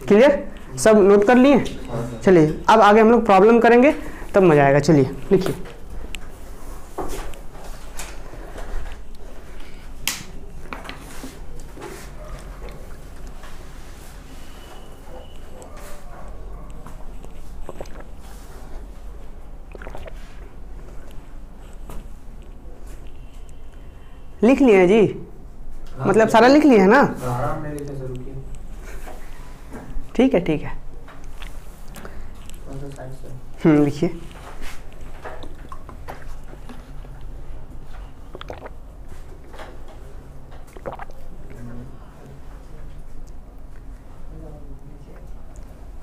क्लियर, सब नोट कर लिए। चलिए अब आगे हम लोग प्रॉब्लम करेंगे तब मजा आएगा, चलिए लिखिए। लिख लिए हैं जी, मतलब सारा लिख लिए है ना, ठीक है ठीक है, लिखिए।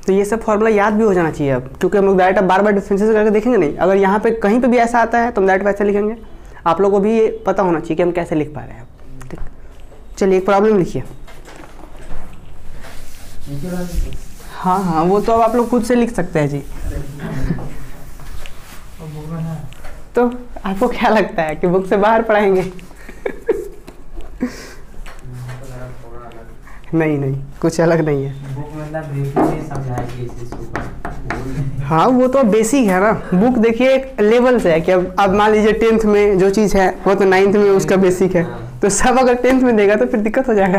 तो ये सब फॉर्मूला याद भी हो जाना चाहिए अब, क्योंकि हम लोग डायरेक्ट अब बार बार डिफरेंशिएशन करके देखेंगे नहीं, अगर यहाँ पे कहीं पे भी ऐसा आता है तो हम डायरेक्ट वैसे लिखेंगे। आप लोगों को भी ये पता होना चाहिए कि हम कैसे लिख पा रहे हैं, ठीक। चलिए एक प्रॉब्लम लिखिए। हाँ हाँ वो तो अब आप लोग खुद से लिख सकते हैं जी। तो आपको क्या लगता है कि बुक से बाहर पढ़ाएंगे? नहीं नहीं कुछ अलग नहीं है, हाँ वो तो बेसिक है ना, बुक देखिए एक लेवल से है कि अब मान लीजिए 10th में जो चीज़ है वो तो 9th में उसका बेसिक है, तो सब अगर 10th में देगा तो फिर दिक्कत हो जाएगा।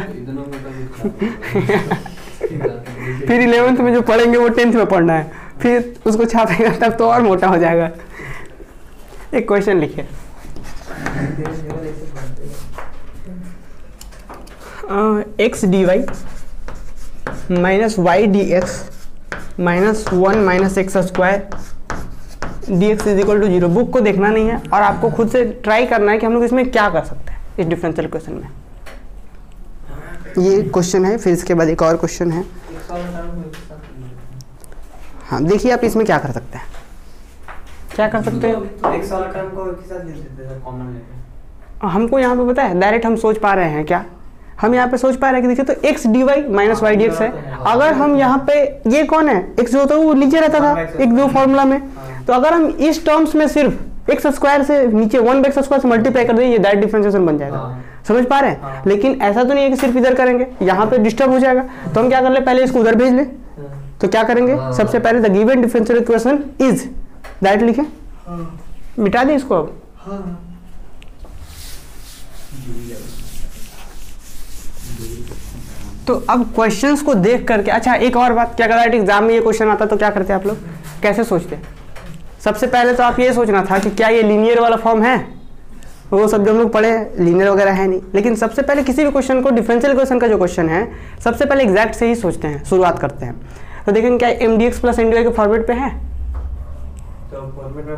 फिर 11th में जो पढ़ेंगे वो 10th में पढ़ना है, फिर उसको छापेगा तब तो और मोटा हो जाएगा। एक क्वेश्चन लिखिए, x d y minus y d x minus 1 minus x square d x is equal to 0। Book को देखना नहीं है और आपको खुद से ट्राई करना है कि हम लोग इसमें क्या कर सकते हैं इस डिफरेंशियल क्वेश्चन में। ये क्वेश्चन है, फिर इसके बाद एक और क्वेश्चन है। हाँ देखिए आप इसमें क्या कर सकते हैं, क्या कर सकते हैं, एक्स वाला टर्म को एक साथ ले लेते हैं, कॉमन लेते हैं। हमको यहाँ पे पता है डायरेक्ट हम सोच पा रहे हैं क्या, हम यहाँ पे सोच पा रहे हैं कि देखिए तो x d y minus y d x है। अगर हम यहाँ पे ये कौन है एक्स जो होता है वो नीचे रहता था एक दो फॉर्मूला में, तो अगर हम इस टर्म्स में सिर्फ एक्स स्क्वायर से नीचे 1 एक्स स्क्वायर से मल्टीप्लाई कर दें ये डायरेक्ट डिफरेंशिएशन बन जाएगा। समझ पा रहे हैं, लेकिन ऐसा तो नहीं है कि सिर्फ इधर करेंगे, यहाँ पे डिस्टर्ब हो जाएगा। तो हम क्या कर ले, पहले इसको उधर भेज ले। तो क्या करेंगे, सबसे पहले the given differential equation is direct लिखे, मिटा दें इसको अब। तो अब क्वेश्चंस को देख करके, अच्छा एक और बात, क्या अगर एग्जाम में ये क्वेश्चन आता तो क्या करते आप लोग, कैसे सोचते? सबसे पहले तो आप ये सोचना था कि क्या ये लीनियर वाला फॉर्म है, वो सब जो हम लोग पढ़े लीनियर वगैरह है नहीं, लेकिन सबसे पहले किसी भी क्वेश्चन को, डिफरेंशियल क्वेश्चन का जो क्वेश्चन है, सबसे पहले एग्जैक्ट से ही सोचते हैं, शुरुआत करते हैं। तो देखेंगे क्या MDX प्लस NDY के फॉर्मेट पे है, तो फॉर्मेट में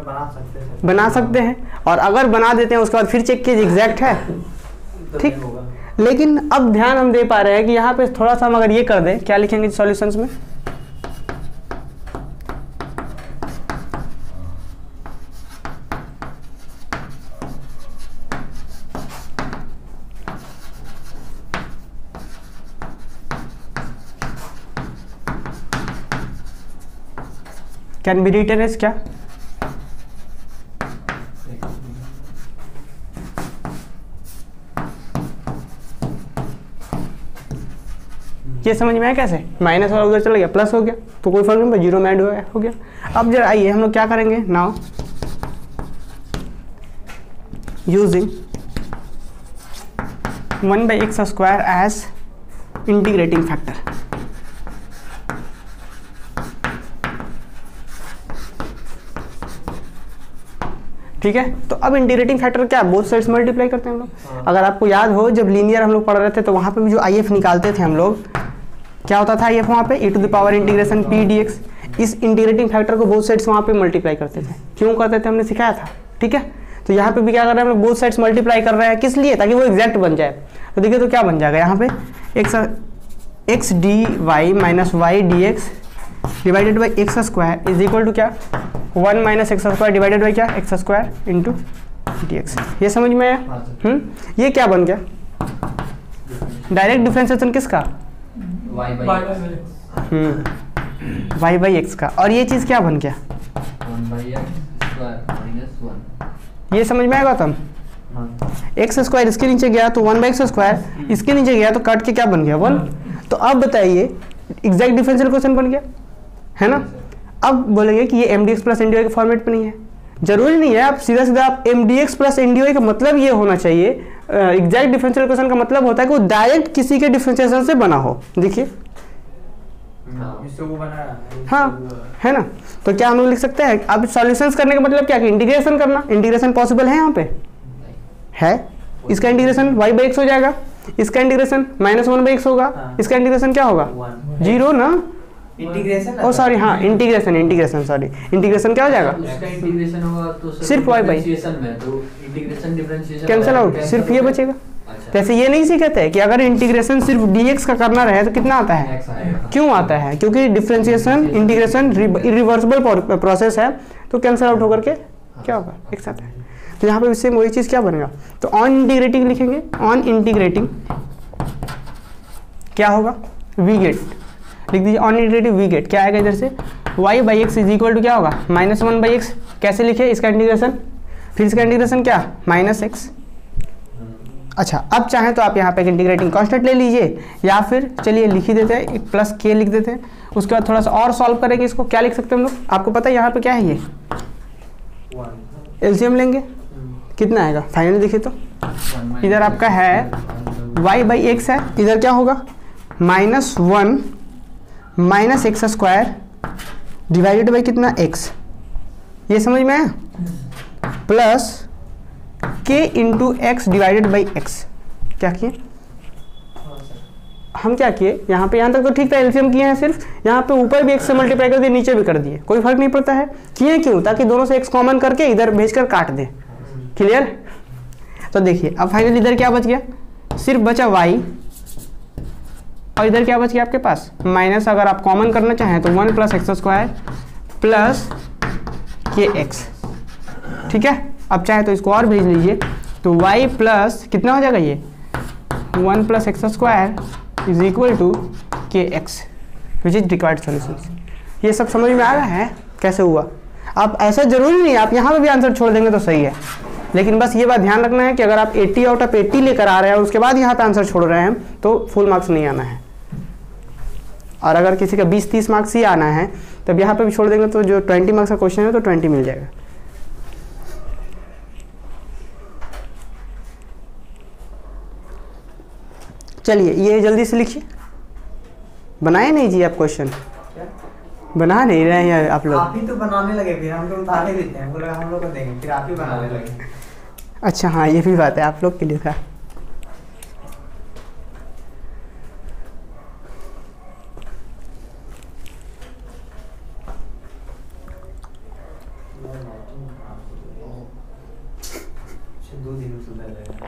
बना सकते हैं, और अगर बना देते हैं उसके बाद फिर चेक कीजिए एग्जैक्ट है, ठीक। लेकिन अब ध्यान हम दे पा रहे हैं कि यहाँ पे थोड़ा सा हम अगर ये कर दें, क्या लिखेंगे सॉल्यूशंस में, कैन बी रिटन एज क्या, ये समझ में आया कैसे, माइनस और उधर चला गया प्लस हो गया, तो कोई फर्क नहीं पड़ा, जीरो में ऐड हो गया। अब जरा आइए हम लोग क्या करेंगे, now using 1/x² as integrating factor. ठीक है, तो अब इंटीग्रेटिंग फैक्टर क्या, बोथ साइड्स मल्टीप्लाई करते हैं हम लोग। अगर आपको याद हो जब लीनियर हम लोग पढ़ रहे थे तो वहाँ पे भी जो IF निकालते थे हम लोग, क्या होता था IF वहाँ पे e⁻∫ p dx, इस इंटीग्रेटिंग फैक्टर को बोथ साइड्स वहाँ पे मल्टीप्लाई करते थे। क्यों करते थे हमने सिखाया था, ठीक है। तो यहाँ पे भी क्या कर रहे हैं हम लोग, बोथ साइड्स मल्टीप्लाई कर रहे हैं, किस लिए, ताकि वो एग्जैक्ट बन जाए। तो देखिए तो क्या बन जाएगा यहाँ पे, x dy minus y dx divided by x² is equal to क्या, 1 - x² डिवाइडेड बाई क्या, x² इंटू dx। ये समझ में आया? ये क्या बन गया, डायरेक्ट डिफरेंशिएशन किसका, y बाई x का, और ये चीज़ क्या बन गया, 1/x² ये समझ में आएगा तुम, x² इसके नीचे गया तो 1/x², इसके नीचे गया तो कट के क्या बन गया 1। तो अब बताइए एग्जैक्ट डिफरेंशियल क्वेश्चन बन गया, है ना। अब बोलेंगे कि ये MDX प्लस NDY के फॉर्मेट पे नहीं है, जरूरी नहीं है, आप सीधा सीधा आप MDX प्लस NDY का मतलब ये होना चाहिए, एग्जैक्ट डिफरेंशियल क्वेश्चन का मतलब होता है कि वो डायरेक्ट किसी के डिफरेंशिएशन से बना हो। देखिए इससे वो बना, हाँ, है ना। तो क्या हम लोग लिख सकते हैं, अब सॉल्यूशंस करने का मतलब क्या, कि इंटीग्रेशन करना, इंटीग्रेशन पॉसिबल है यहाँ पे, है। इसका इंटीग्रेशन y/x हो जाएगा, इसका इंटीग्रेशन -1/x होगा, इसका इंटीग्रेशन क्या होगा, 0 ना, इंटीग्रेशन, ओ सॉरी, हाँ इंटीग्रेशन सॉरी, इंटीग्रेशन क्या हो जाएगा, उसका इंटीग्रेशन होगा तो सिर्फ y/, डिफरेंशिएशन में तो इंटीग्रेशन डिफरेंशिएशन कैंसिल आउट, सिर्फ ये बचेगा। जैसे ये नहीं सीखते हैं कि अगर इंटीग्रेशन सिर्फ dx का करना रहे तो कितना आता है, क्यों आता है, क्योंकि डिफरेंशिएशन इंटीग्रेशन इरिवर्सिबल प्रोसेस है, तो कैंसिल आउट होकर के क्या होगा, एक साथ है। तो यहाँ पे सेम वही चीज़ क्या बनेगा, तो ऑन इंटीग्रेटिंग लिखेंगे, ऑन इंटीग्रेटिंग क्या होगा, वी गेट लिख दीजिए, ऑन इंटीग्रेटिंग वी गेट क्या आएगा इधर से, y/x इज इक्वल टू क्या होगा, -1/x, कैसे लिखे इसका इंटीग्रेशन, फिर इसका इंटीग्रेशन क्या -x। अच्छा, अब चाहें तो आप यहाँ पे इंटीग्रेटिंग कांस्टेंट ले लीजिए, या फिर चलिए लिख ही देते हैं, एक प्लस k लिख देते हैं, उसके बाद थोड़ा सा और सॉल्व करेंगे इसको, क्या लिख सकते हैं हम लोग, आपको पता है यहाँ पे क्या है, ये एलसीएम लेंगे, कितना आएगा फाइनली देखिए तो, इधर आपका है y/x है, इधर क्या होगा -1 - x² डिवाइडेड बाई कितना x, ये समझ में आया, plus k into x divided by x। क्या किए हम, क्या किए यहाँ पे, यहाँ तक तो ठीक था, एलसीएम किए हैं, सिर्फ यहाँ पे ऊपर भी x से मल्टीप्लाई कर दिए, नीचे भी कर दिए, कोई फर्क नहीं पड़ता है, किए क्यों, ताकि दोनों से x कॉमन करके इधर भेजकर काट दे, क्लियर। तो देखिए अब फाइनली इधर क्या बच गया, सिर्फ बचा y, और इधर क्या बच गया आपके पास माइनस, अगर आप कॉमन करना चाहें तो 1 + x² प्लस kx, ठीक है। अब चाहे तो इसको और भेज लीजिए, तो y प्लस कितना हो जाएगा, ये 1 + x² is equal to kx which is required solution. ये सब समझ में आ रहा है कैसे हुआ। आप ऐसा जरूरी नहीं, आप यहाँ पे भी आंसर छोड़ देंगे तो सही है, लेकिन बस ये बात ध्यान रखना है कि अगर आप 80 आउट ऑफ 80 लेकर आ रहे हैं और उसके बाद यहाँ पे आंसर छोड़ रहे हैं तो फुल मार्क्स नहीं आना है, और अगर किसी का 20-30 मार्क्स ही आना है तब यहाँ पे भी छोड़ देंगे तो जो 20 मार्क्स का क्वेश्चन है तो 20 मिल जाएगा। चलिए ये जल्दी से लिखिए, बनाए नहीं जी आप क्वेश्चन? बना नहीं रहे हैं आप लोग? आप ही तो बनाने लगे, फिर हम लोग उतार ही देते हैं, बोला हम लोग को देंगे, फिर आप ही बनाने लगे। अच्छा हाँ, ये भी बात है, आप लोग के लिए था। दो दिन में सुधर जाएगा।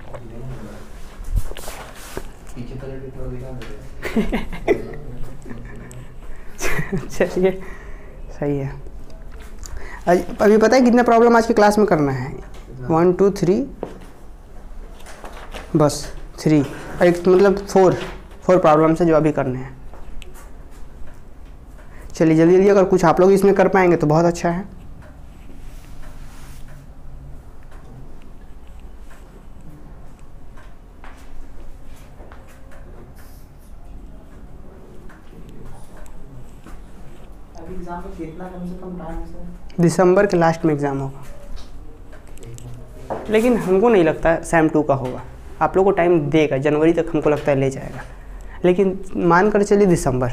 पीछे कलर की थोड़ा दिखा दे। चलिए सही है। अभी पता है कितना प्रॉब्लम आज की क्लास में करना है? 1 2 3, बस 3, एक मतलब 4 प्रॉब्लम्स है जो अभी करने हैं। चलिए जल्दी जल्दी, अगर कुछ आप लोग इसमें कर पाएंगे तो बहुत अच्छा है। एग्जाम में कितना कम से कम टाइम है सर? दिसंबर के लास्ट में एग्ज़ाम होगा, लेकिन हमको नहीं लगता सेम 2 का होगा। आप लोग को टाइम देगा, जनवरी तक हमको लगता है ले जाएगा, लेकिन मान कर चलिए दिसंबर,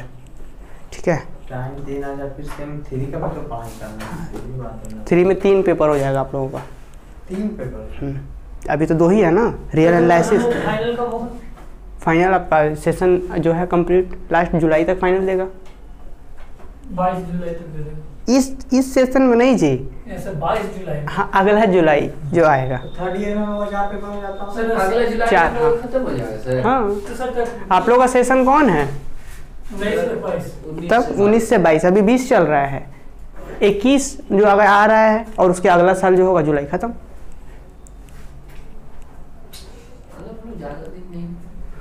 ठीक है? टाइम देना या फिर सेम 3 का मतलब पढ़ाई करना है, यही बात है ना। 3 में 3 पेपर हो जाएगा आप लोगों का। 3 पेपर? अभी तो 2 ही है ना, रियल एनालिसिस। फाइनल कब होगा? फाइनल आपका सेशन जो है कंप्लीट लास्ट जुलाई तक फाइनल देगा। 22 जुलाई तक दे देंगे। इस सेशन में नहीं जी, ऐसे 22 जुलाई में। हाँ अगला जुलाई जो आएगा। थर्ड ईयर में वो 4 पेपर हो जाता सर, है। अगला जुलाई चार, में हाँ। खत्म हो जाएगा सर। हाँ, तो सर आप लोग का सेशन कौन है? 19 से 22। तब 19 से 22, अभी 20 चल रहा है। 21 जो अगर आ रहा है, और उसके अगला साल जो होगा जुलाई खत्म। मतलब ज्यादा दिन नहीं,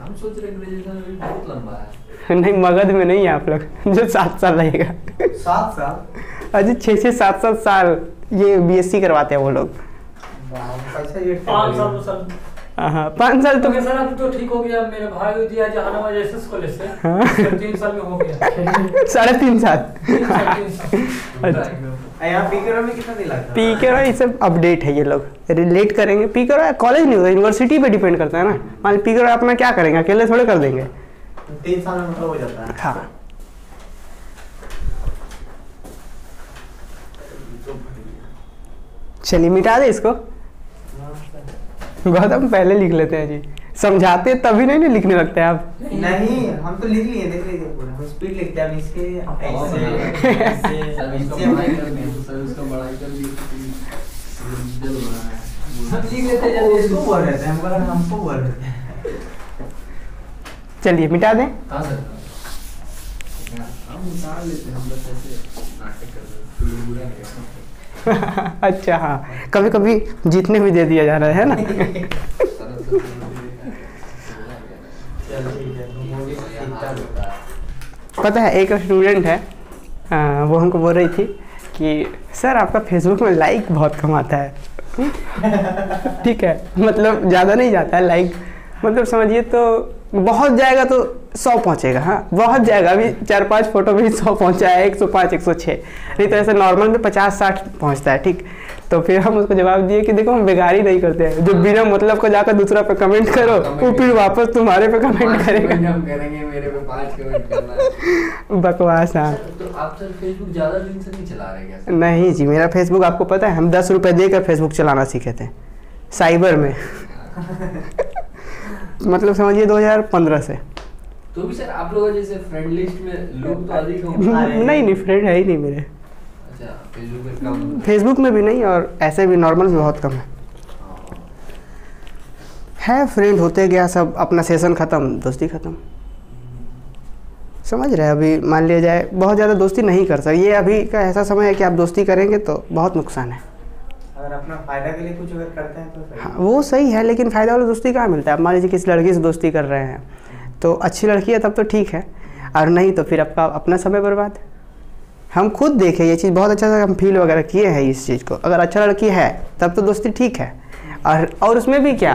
हम सोच रहे ग्रेजुएशन अभी बहुत लंबा है। नहीं, मगध में नहीं है आप लोग जो 7 साल रहेगा। 7 साल? अजी 6 7 साल ये बीएससी करवाते हैं वो लोग। पैसा ये 5 साल तो सर। हाँ 5 साल तो तो सर अब तो ठीक हो गया। मेरे भाई दिया जहानाबाद एसएस कॉलेज से, हाँ। 3 साल में हो गया। 3.5 साल। 3 साल। यहाँ पीकर में कितना दिन लगता है? पीके ये सब अपडेट है, ये लोग रिलेट करेंगे। पीके कॉलेज नहीं होता, यूनिवर्सिटी पे डिपेंड करता है ना। मान पीके अपना क्या करेंगे, अकेले थोड़े कर देंगे। 3 साल में मतलब हो जाता है। हाँ चलिए मिटा दे इसको। गौतम पहले लिख लेते हैं जी, समझाते तभी नहीं लिखने लगते हैं आप। नहीं, हम तो लिख लिए, देख लीजिए पूरा, हम स्पीड लिखते हैं। अब इसके सर इसको पढ़ाई करनी है तो सर उसको पढ़ाई कर ली जल बना है। सब लिख लेते हैं इसको जल्दी। बोल रहे थे, हम बोला हमको बोल रहे थे। चलिए मिटा दें। हाँ सर, हम निकाल लेते हैं, हम बस ऐसे नाटक कर रहे हैं, बुरा नहीं है। अच्छा हाँ, कभी कभी जीतने भी दे दिया जा रहा है ना। पता है एक स्टूडेंट है, वो हमको बोल रही थी कि सर आपका फेसबुक में लाइक बहुत कम आता है। ठीक है, मतलब ज़्यादा नहीं जाता है लाइक, मतलब समझिए तो बहुत जाएगा तो 100 पहुँचेगा। हाँ बहुत जाएगा, अभी 4-5 फोटो में 100 पहुँचा है, 105 106, नहीं तो ऐसे नॉर्मल में 50-60 पहुँचता है। ठीक, तो फिर हम उसको जवाब दिए कि देखो हम बेगारी नहीं करते हैं, जो बिना मतलब को जाकर दूसरा पे कमेंट करो वो फिर वापस तुम्हारे पे कमेंट करेगा। हम करेंगे, मेरे पे 5 कमेंट करना है। बकवास। हाँ तो आप सर फेसबुक ज्यादा दिन से नहीं चला रहे क्या सर? नहीं जी, मेरा फेसबुक आपको पता है हम 10 रुपये देकर फेसबुक चलाना सीखे थे साइबर में। मतलब समझिए 2015 से। तो भी सर आप लोगों जैसे फ्रेंड लिस्ट में लोग तो अधिक होंगे। नहीं फ्रेंड है ही नहीं मेरे, अच्छा, फेसबुक पे कम। फेसबुक में भी नहीं, और ऐसे भी नॉर्मल भी बहुत कम है फ्रेंड होते गया सब, अपना सेशन ख़त्म, दोस्ती ख़त्म। समझ रहे हैं? अभी मान लिया जाए बहुत ज़्यादा दोस्ती नहीं कर सकते, ये अभी का ऐसा समय है कि आप दोस्ती करेंगे तो बहुत नुकसान है। अगर अपना फायदा के लिए कुछ अगर करते हैं तो सही। हाँ वो सही है, लेकिन फ़ायदा वाला दोस्ती कहाँ मिलता है? आप मान लीजिए किसी लड़की से दोस्ती कर रहे हैं तो अच्छी लड़की है तब तो ठीक है, और नहीं तो फिर आपका अपना समय बर्बाद। हम खुद देखें ये चीज़ बहुत अच्छा सा, हम फील वगैरह किए हैं इस चीज़ को। अगर अच्छा लड़की है तब तो दोस्ती ठीक है, और उसमें भी क्या,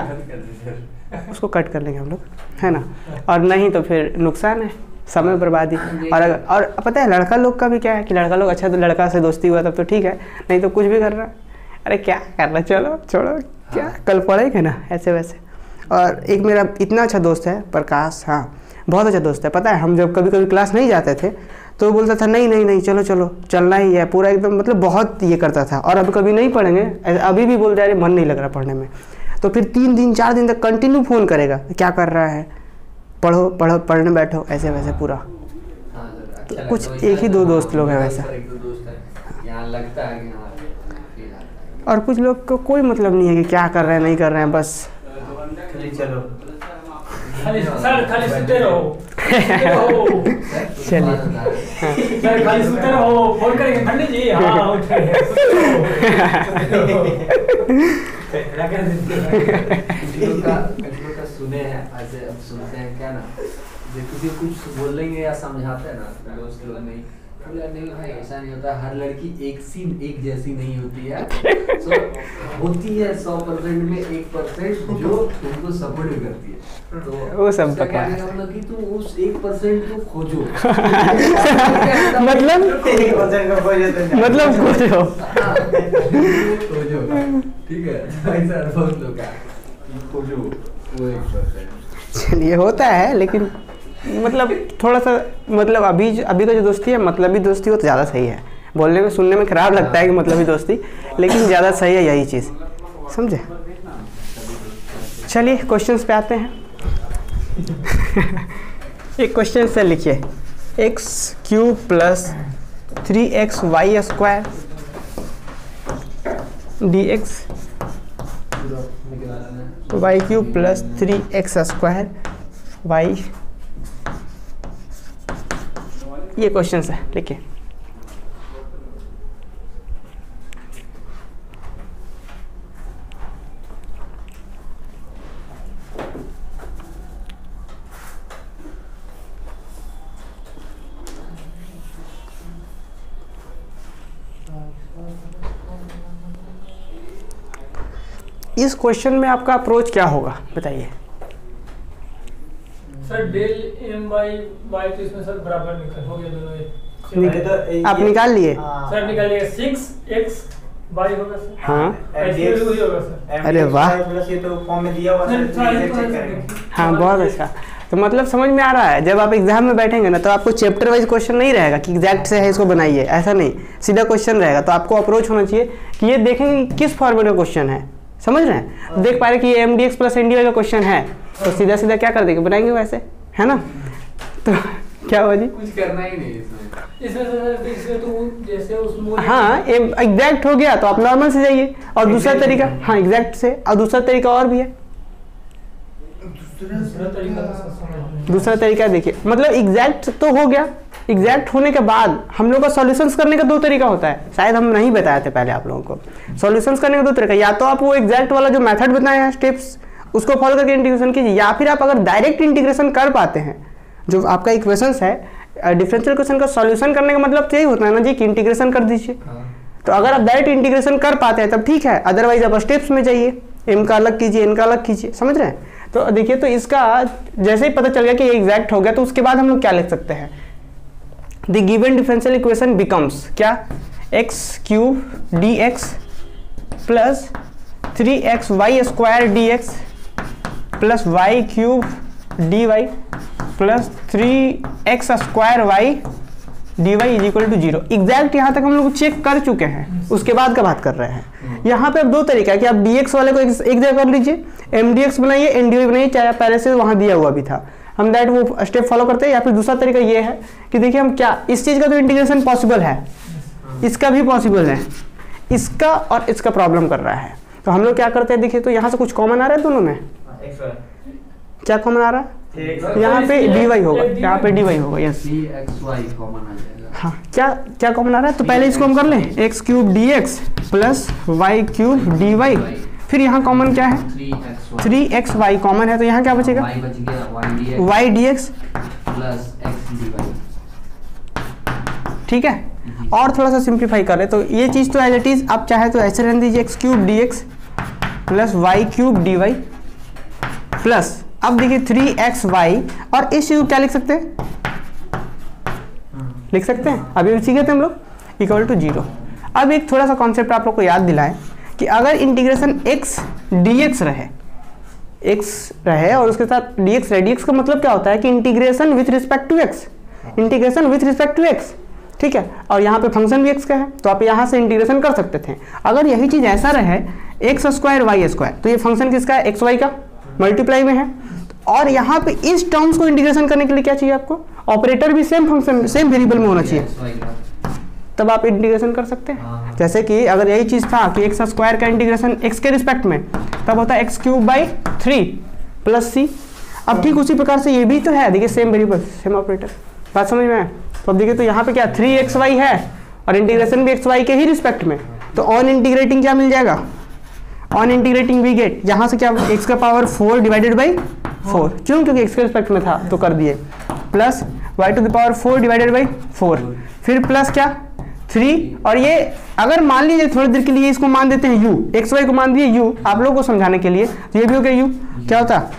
उसको कट कर लेंगे हम लोग, है ना, और नहीं तो फिर नुकसान है, समय बर्बादी। और पता है लड़का लोग का भी क्या है कि लड़का लोग अच्छा तो लड़का से दोस्ती हुआ तब तो ठीक है, नहीं तो कुछ भी कर रहा है, अरे क्या कर रहा, चलो छोड़ो, क्या कल पढ़ेंगे ना, ऐसे वैसे। और एक मेरा इतना अच्छा दोस्त है प्रकाश, हाँ बहुत अच्छा दोस्त है। पता है हम जब कभी कभी क्लास नहीं जाते थे तो वो बोलता था नहीं नहीं नहीं चलो चलो चलना ही है, पूरा एकदम मतलब बहुत ये करता था। और अब कभी नहीं पढ़ेंगे, अभी भी बोल रहा है मन नहीं लग रहा पढ़ने में, तो फिर 3 दिन 4 दिन तक कंटिन्यू फ़ोन करेगा, क्या कर रहा है, पढ़ो पढ़ो पढ़ने बैठो, ऐसे वैसे पूरा। तो कुछ एक ही 2 दोस्त लोग हैं वैसा, और कुछ लोग को कोई मतलब नहीं है कि क्या कर रहे हैं नहीं कर रहे हैं, बस चलो खाली सर खाली सुते रहो चलिए सर खाली सुते रहो, फोन करेंगे पंडित जी। हाँ उठे सुने हैं ऐसे, अब सुनते हैं क्या ना, जो किसी को कुछ बोलेंगे या समझाते हैं ना दोस्त लोग नहीं नहीं भाई ऐसा नहीं होता, हर लड़की एक जैसी नहीं होती है। So, होती है 100% में 1% जो तुमको सपोर्ट भी करती है, तो वो सब पता है। मतलब कि तुम उस 1% को खोजो मतलब खोजो ठीक है, ऐसा बहुत लोग हैं खोजो वो 1%। चलिए होता है, लेकिन मतलब थोड़ा सा मतलब अभी का जो दोस्ती है मतलबी दोस्ती हो तो ज़्यादा सही है। बोलने में सुनने में ख़राब लगता है कि मतलबी दोस्ती, लेकिन ज़्यादा सही है यही चीज़, समझे। चलिए क्वेश्चंस पे आते हैं। एक क्वेश्चन से लिखिए x³ + 3xy² dx y³ + 3x² y, ये क्वेश्चन है, लिखिए। इस क्वेश्चन में आपका अप्रोच क्या होगा बताइए। Sir del m by y, तो इसमें सर बराबर निकल हो गया दोनों ये। आप निकाल लिए? सर निकाल लिया 6x y होगा सर। हाँ वही होगा सर। अरे वाह, ये तो फॉर्म में दिया हुआ है, चेक करेंगे। हाँ बहुत अच्छा। तो मतलब समझ में आ रहा है, जब आप एग्जाम में बैठेंगे ना तो आपको चैप्टर वाइज क्वेश्चन नहीं रहेगा कि एग्जैक्ट से है इसको बनाइए, ऐसा नहीं, सीधा क्वेश्चन रहेगा। तो आपको अप्रोच होना चाहिए कि ये देखेंगे कि किस फॉर्मेट का क्वेश्चन है, समझ रहे हैं। देख पा रहे कि ये MDX + NDY का क्वेश्चन है, तो सीधा सीधा क्या कर देंगे, बनाएंगे वैसे, है ना। तो क्या हुआ जी, कुछ करना ही नहीं इसमें तो जैसे उस हाँ एग्जैक्ट हो गया तो आप नॉर्मल से जाइए। और दूसरा तरीका, हाँ एग्जैक्ट से, और दूसरा तरीका और भी है। दूसरा तरीका देखिए, मतलब एग्जैक्ट तो हो गया, एग्जैक्ट होने के बाद हम लोग का सॉल्यूशंस करने का 2 तरीका होता है, शायद हम नहीं बताए थे पहले आप लोगों को। सॉल्यूशंस करने का 2 तरीका, या तो आप वो एग्जैक्ट वाला जो मेथड बताए हैं स्टेप्स उसको फॉलो करके इंटीग्रेशन कीजिए, या फिर आप अगर डायरेक्ट इंटीग्रेशन कर पाते हैं, जो आपका इक्वेशंस है डिफरेंशियल इक्वेशन का सॉल्यूशन करने का मतलब तो यही होता है ना जी कि इंटीग्रेशन कर दीजिए। तो अगर आप डायरेक्ट इंटीग्रेशन कर पाते हैं तब ठीक है, अदरवाइज आप स्टेप्स में जाइए, m का अलग कीजिए, n का अलग कीजिए, समझ रहे हैं। तो देखिए, तो इसका जैसे ही पता चल गया कि ये एग्जैक्ट हो गया तो उसके बाद हम लोग क्या लिख सकते हैं, the given differential equation becomes क्या, x³ dx + 3xy² dx + y³ dy + 3x² y dy = 0। Exact यहाँ तक हम लोग चेक कर चुके हैं, उसके बाद का बात कर रहे हैं। यहाँ पे अब 2 तरीका है कि आप dx वाले को एक जगह कर लीजिए, mdx बनाइए, ndy बनाइए, चाहे पहले से वहाँ दिया हुआ भी था, हम दैट वो स्टेप फॉलो करते हैं। या फिर दूसरा तरीका ये है कि देखिए हम क्या, इस चीज़ का तो इंटीग्रेशन पॉसिबल है, इसका भी पॉसिबल है, इसका और इसका प्रॉब्लम कर रहा है, तो हम लोग क्या करते हैं, देखिए तो यहाँ से कुछ कॉमन आ रहा है दोनों में, क्या कॉमन आ रहा है, यहाँ पे dy होगा, यहाँ पे dy होगा, यस कॉमन आ जाएगा। हाँ क्या कॉमन आ रहा है, तो पहले इसको हम कर लें, x³ dx + y³ dy, फिर यहाँ कॉमन क्या है, 3xy कॉमन है, तो यहाँ क्या बचेगा, y बच गया y dx + x dy। ठीक है। और थोड़ा सा सिंप्लीफाई करें तो ये चीज़ तो एज इट इज, आप चाहे तो ऐसे रहने दीजिए, x³ dx + y³ dy plus, अब देखिए 3xy, और इस चीज को क्या लिख सकते हैं, लिख सकते हैं, अभी सीखे थे हम लोग, = 0। अब एक थोड़ा सा कॉन्सेप्ट आप लोग को याद दिलाएं कि अगर इंटीग्रेशन x dx रहे, एक्स रहे और उसके साथ dx रहे। dx का मतलब क्या होता है कि integration with respect to x, integration with respect to x, ठीक है। और यहाँ पे फंक्शन भी एक्स का है तो आप यहाँ से इंटीग्रेशन कर सकते थे। अगर यही चीज़ ऐसा रहे एक्स स्क्वायर वाई स्क्वायर, तो ये फंक्शन किसका है, एक्स वाई का, मल्टीप्लाई में है। और यहाँ पे इस टर्म्स को इंटीग्रेशन करने के लिए क्या चाहिए आपको, ऑपरेटर भी सेम फंक्शन सेम वेरिएबल में होना चाहिए, तब आप इंटीग्रेशन कर सकते हैं। जैसे कि अगर यही चीज़ था कि एक्स स्क्वायर का इंटीग्रेशन एक्स के रिस्पेक्ट में, तब होता है एक्स क्यूब बाई 3 प्लस सी। अब ठीक उसी प्रकार से ये भी तो है, देखिए सेम वेरिएबल सेम ऑपरेटर, बात समझ में आए। तो अब देखिए तो यहाँ पे क्या 3xy है और इंटीग्रेशन भी xy के ही रिस्पेक्ट में, तो ऑन इंटीग्रेटिंग क्या मिल जाएगा, ऑन इंटीग्रेटिंग वी गेट यहाँ से क्या x का पावर 4 डिवाइडेड बाई 4, क्यों, क्योंकि x के रिस्पेक्ट में था तो कर दिए, plus y to the power 4 divided by 4, फिर प्लस क्या 3। और ये अगर मान लीजिए थोड़ी देर के लिए इसको मान देते हैं u, xy को मान दिए u आप लोगों को समझाने के लिए, तो ये भी हो गया u, क्या होता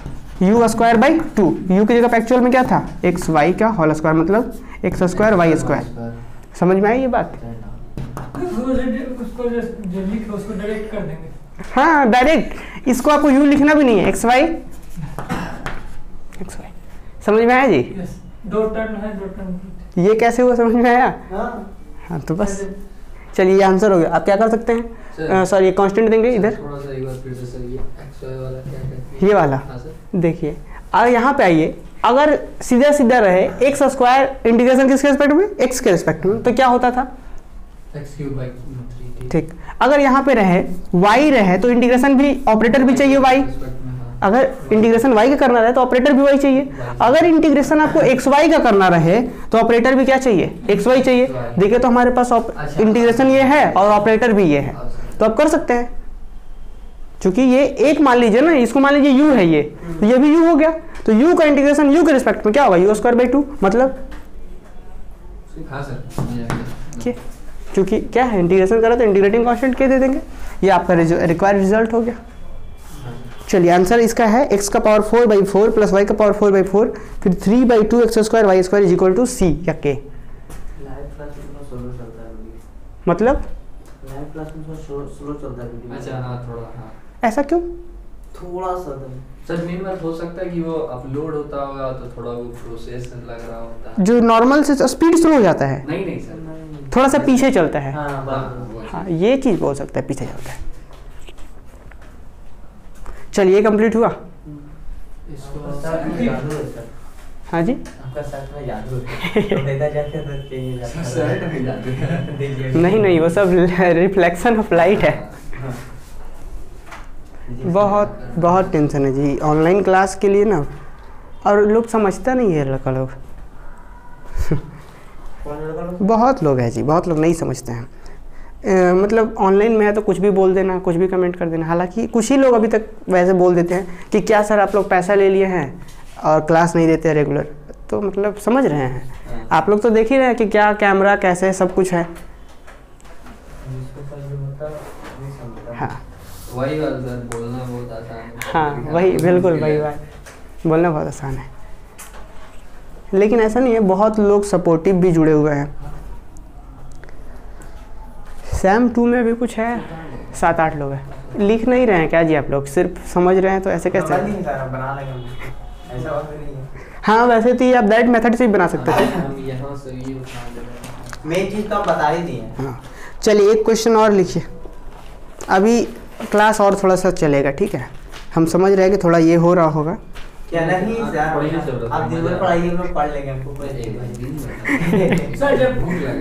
u स्क्वायर बाई 2, u की जगह पे एक्चुअल में क्या था एक्स वाई का होल स्क्वायर, मतलब एक्स स्क्वायर वाई स्क्वायर। समझ में आई ये बात, उसको जो लिखे उसको डायरेक्ट कर देंगे। हाँ डायरेक्ट, इसको आपको u लिखना भी नहीं है, एक्स वाई, समझ में आया जी। यस, दो टर्न है, दो टर्न। ये कैसे हुआ, समझ में आया। हाँ हाँ तो बस चलिए ये आंसर हो गया। आप क्या कर सकते हैं, सॉरी ये कांस्टेंट देंगे इधर, थोड़ा सा एक बार फिर से सर, ये xy वाला क्या कहते हैं, ये वाला हाँ सर, देखिए। और यहाँ पे आइए, अगर सीधा सीधा रहे एक्स स्क्वायर इंटीग्रेशन किसके रिस्पेक्ट में, एक्स के रिस्पेक्ट में, तो क्या होता था x क्यूब बाई 3, ठीक। अगर यहाँ पे रहे y रहे तो इंटीग्रेशन भी ऑपरेटर भी चाहिए y, अगर इंटीग्रेशन y का करना रहे तो ऑपरेटर भी y चाहिए। अगर इंटीग्रेशन आपको xy का करना रहे तो ऑपरेटर भी क्या चाहिए, xy चाहिए। देखिए तो हमारे पास इंटीग्रेशन ये है और ऑपरेटर भी ये है, तो आप कर सकते हैं। क्योंकि ये एक मान लीजिए ना, इसको मान लीजिए u है ये, तो ये भी u हो गया, तो u का इंटीग्रेशन u के रिस्पेक्ट में क्या होगा, u स्क्वायर बाई 2, मतलब हाँ सर, क्योंकि क्या है इंटीग्रेशन करा तो इंटीग्रेटिंग कांस्टेंट के दे देंगे, ये आपका रिक्वायर्ड रिजल्ट हो गया। चलिए आंसर इसका है x का पावर 4 बाई 4 प्लस y का पावर 4 बाई 4 फिर 3 by 2 x square y square is equal to c या k। लाइव क्लास में स्लो चलता है, मतलब लाइव क्लास में स्लो चलता है। अच्छा हाँ थोड़ा, हाँ ऐसा क्यों, थोड़ा सा सर मेन बात हो सकता है कि वो अपलोड होता होगा तो थोड़ा वो प्रोसेस लग रहा होता है, जो नॉर्मल से स्पीड स्लो हो जाता है, नहीं सर, थोड़ा सा पीछे चलता है। हाँ हाँ ये चीज़ बोल सकता है, पीछे चलता है। चलिए कंप्लीट हुआ। हाँ जी आपका साथ में जादू है, जाते हैं तो चेंज हो जाता है। नहीं वो सब रिफ्लेक्शन ऑफ लाइट है। बहुत टेंशन है जी ऑनलाइन क्लास के लिए ना, और लोग समझता नहीं है लड़का लोग बहुत लोग हैं जी, बहुत लोग नहीं समझते हैं। मतलब ऑनलाइन में है तो कुछ भी बोल देना, कुछ भी कमेंट कर देना। हालांकि कुछ ही लोग अभी तक वैसे बोल देते हैं कि क्या सर आप लोग पैसा ले लिए हैं और क्लास नहीं देते रेगुलर, तो मतलब समझ रहे हैं आप लोग तो देख ही रहे हैं कि क्या कैमरा कैसे सब कुछ है। हाँ वही बात सर, बोलना बहुत आसान है। हाँ वही बिल्कुल वही बात, बोलना बहुत आसान है, लेकिन ऐसा नहीं है, बहुत लोग सपोर्टिव भी जुड़े हुए हैं। सैम 2 में भी कुछ है, 7-8 लोग हैं। लिख नहीं रहे हैं क्या जी आप लोग, सिर्फ समझ रहे हैं, तो ऐसे कैसे बना लेंगे ऐसा बात नहीं है। हाँ वैसे तो ये आप डायरेक्ट मेथड से ही बना सकते थे। हम यहाँ से ये उठा दे रहे हैं। मेन चीज़ तो आप बता ही दी है। हाँ चलिए एक क्वेश्चन और लिखिए, अभी क्लास और थोड़ा सा चलेगा, ठीक है। हम समझ रहे हैं कि थोड़ा ये हो रहा होगा। क्या नहीं सर, आप दिन भर पढ़ाइए, हम लोग पढ़ लेंगे, हमको सर जब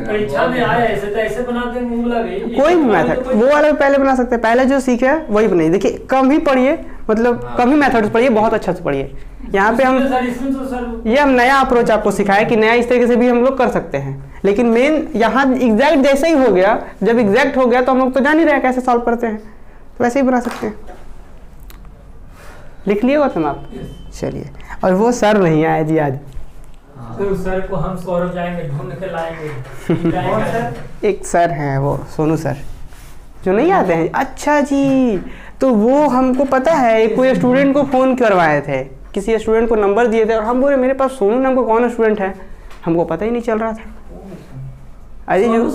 परीक्षा में आए ऐसे तो ऐसे बनाते हैं मुंगला भी, कोई भी मेथड वो वाला पहले बना सकते हैं, पहले जो सीखे है वही बनाइए। देखिए कम ही पढ़िए, मतलब कम ही मेथड पढ़िए, बहुत अच्छा से पढ़िए। यहाँ पे हम ये हम नया अप्रोच आपको सिखाया कि नया इस तरीके से भी हम लोग कर सकते हैं, लेकिन मेन यहाँ एग्जैक्ट जैसे ही हो गया, जब एग्जैक्ट हो गया तो हम लोग तो जान ही रहे कैसे सॉल्व करते हैं, तो वैसे ही बना सकते हैं। लिख लिए तुम आप, चलिए। और वो सर नहीं आए जी आज, तो सर को हम सौरभ जाएंगे ढूंढ के लाएंगे। एक सर हैं वो सोनू सर, जो नहीं आते हैं। अच्छा जी, तो वो हमको पता है, कोई स्टूडेंट को फ़ोन करवाए थे, किसी स्टूडेंट को नंबर दिए थे और हम बोले मेरे पास सोनू नाम का कौन स्टूडेंट है, हमको पता ही नहीं चल रहा था। अरे जो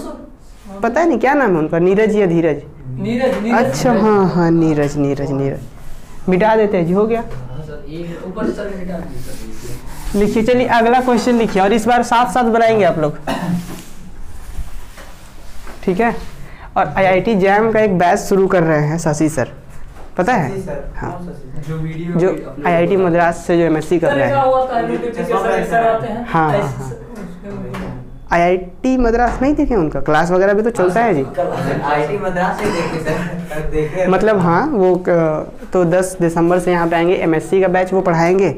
पता है नहीं क्या नाम है उनका, नीरज या धीरज, नीरज। अच्छा हाँ नीरज। मिटा देते हैं जी, हो गया। हाँ सर, एक ऊपर से सर मिटा दीजिए सर। लिखिए, चलिए अगला क्वेश्चन लिखिए, और इस बार साथ साथ बनाएंगे आप लोग, ठीक है। और IIT जैम का एक बैच शुरू कर रहे हैं शशि सर, पता है? हाँ, जो वीडियो जो IIT मद्रास से जो MSc कर रहे हैं। हाँ, हाँ। IIT मद्रास नहीं देखे उनका क्लास वगैरह भी तो चलता है जी। IIT मद्रास से देखे सर, देखे मतलब हाँ, वो तो 10 दिसंबर से यहाँ पे आएंगे, MSc का बैच वो पढ़ाएंगे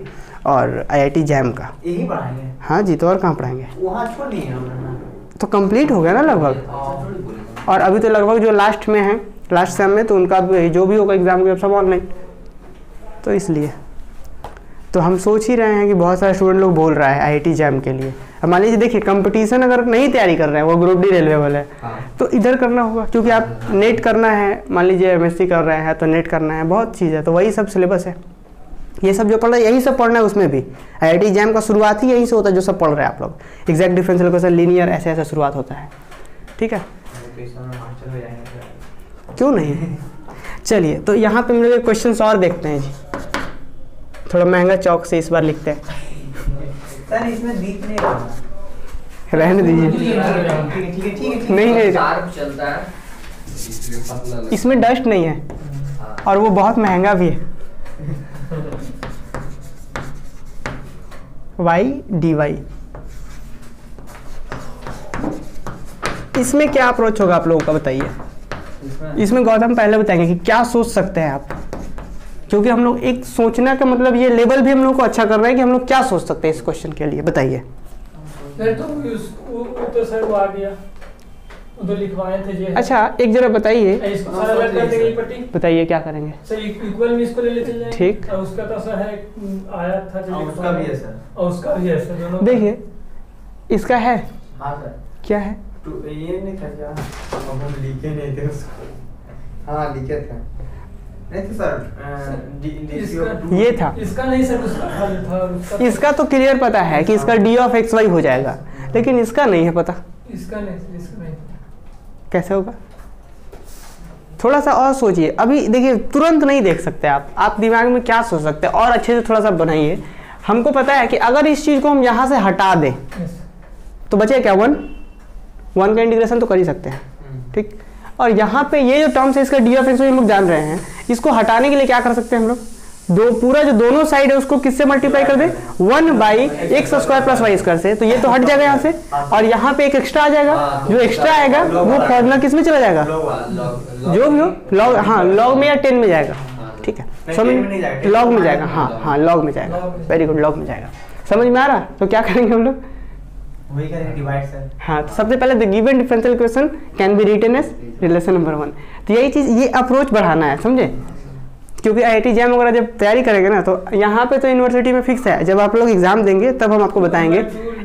और IIT जैम का। यही पढ़ाएंगे? हाँ जी, तो और कहाँ पढ़ाएंगे? वहाँ छोड़ नहीं है तो कंप्लीट हो गया ना लगभग, और अभी तो लगभग जो लास्ट में है, लास्ट सेम में, तो उनका जो भी होगा एग्जाम के सब ऑनलाइन, तो इसलिए तो हम सोच ही रहे हैं कि बहुत सारे स्टूडेंट लोग बोल रहा है IIT जैम के लिए। अब मान लीजिए, देखिए कंपटीशन अगर नहीं तैयारी कर रहे हैं, वो ग्रुप डी रेलवे वाले, तो इधर करना होगा, क्योंकि आप नेट करना है, मान लीजिए MSc कर रहे हैं तो नेट करना है, बहुत चीज़ है, तो वही सब सिलेबस है। ये सब जो पढ़ रहे हैं यही सब पढ़ना है, उसमें भी IIT जैम का शुरुआत ही यहीं से होता है, जो सब पढ़ रहे हैं आप लोग, एग्जैक्ट डिफरेंशियल इक्वेशन, लीनियर, ऐसे ऐसे शुरुआत होता है, ठीक है। क्यों नहीं? चलिए, तो यहाँ पे हम लोग क्वेश्चन और देखते हैं जी, थोड़ा महंगा चौक से इस बार लिखते हैं। सर इसमें दीप नहीं रहना, रहने दीजिए, ठीक है। नहीं शार्प चलता है, इसमें डस्ट नहीं है, और वो बहुत महंगा भी है। y/dy, इसमें क्या अप्रोच होगा आप लोगों का, बताइए। इसमें गौतम पहले बताएंगे कि क्या सोच सकते हैं आप, क्योंकि हम लोग एक सोचना का मतलब ये लेवल भी हम लोग को अच्छा कर रहे हैं कि हम लोग क्या सोच सकते हैं इस क्वेश्चन के लिए, बताइए। तो सर वो आ गया, उधर लिखवाए थे जे। अच्छा, एक जरा बताइए, इसको सारा अलग कर देंगे, पट्टी बताइए क्या करेंगे। सर इक्वल में इसको ले लेते जाएंगे, ठीक। और उसका तो सर है, आया था जो उसका भी है सर, और उसका भी है सर, दोनों। देखिए, इसका है, हाँ सर, क्या है, ये नहीं था क्या, हम लिखे नहीं थे उसको। हाँ लिखे थे, नहीं थे सर, ये था, इसका नहीं सर, उसका खाली था, उसका इसका तो क्लियर पता है कि इसका d(x, y) हो जाएगा, लेकिन इसका नहीं है पता, इसका नहीं कैसे होगा। थोड़ा सा और सोचिए, अभी देखिए तुरंत नहीं देख सकते आप दिमाग में क्या सोच सकते हैं, और अच्छे से थोड़ा सा बनाइए। हमको पता है कि अगर इस चीज़ को हम यहाँ से हटा दें तो बचे क्या, 1 का इंटीग्रेशन तो कर ही सकते हैं, ठीक। और यहाँ पे ये जो टर्म्स है इसका d(x, y) हम लोग जान रहे हैं, इसको हटाने के लिए क्या कर सकते हैं हम लोग, पूरा जो दोनों साइड है उसको किससे मल्टीप्लाई कर दें, 1/x² + y² से, तो ये तो हट जाएगा यहाँ से, और यहाँ पे एक एक्स्ट्रा आ जाएगा, जो एक्स्ट्रा आएगा वो फॉर्मूला किस में चला जाएगा, जो भी हो, लॉग, हाँ लॉग में या 10 में जाएगा, ठीक है, समझ, लॉग में जाएगा, हाँ लॉग में जाएगा, वेरी गुड, लॉग में जाएगा, समझ में आ रहा। तो क्या करेंगे हम लोग, वही करेंगे, डिवाइड सर। हाँ, तो सबसे पहले the given differential equation can be written as relation number 1, तो यही चीज़, ये अप्रोच बढ़ाना है, समझे। क्योंकि IIT जैम वगैरह जब तैयारी करेंगे ना, तो यहाँ पे तो यूनिवर्सिटी में फिक्स है, जब आप लोग एग्जाम देंगे तब हम आपको बताएंगे।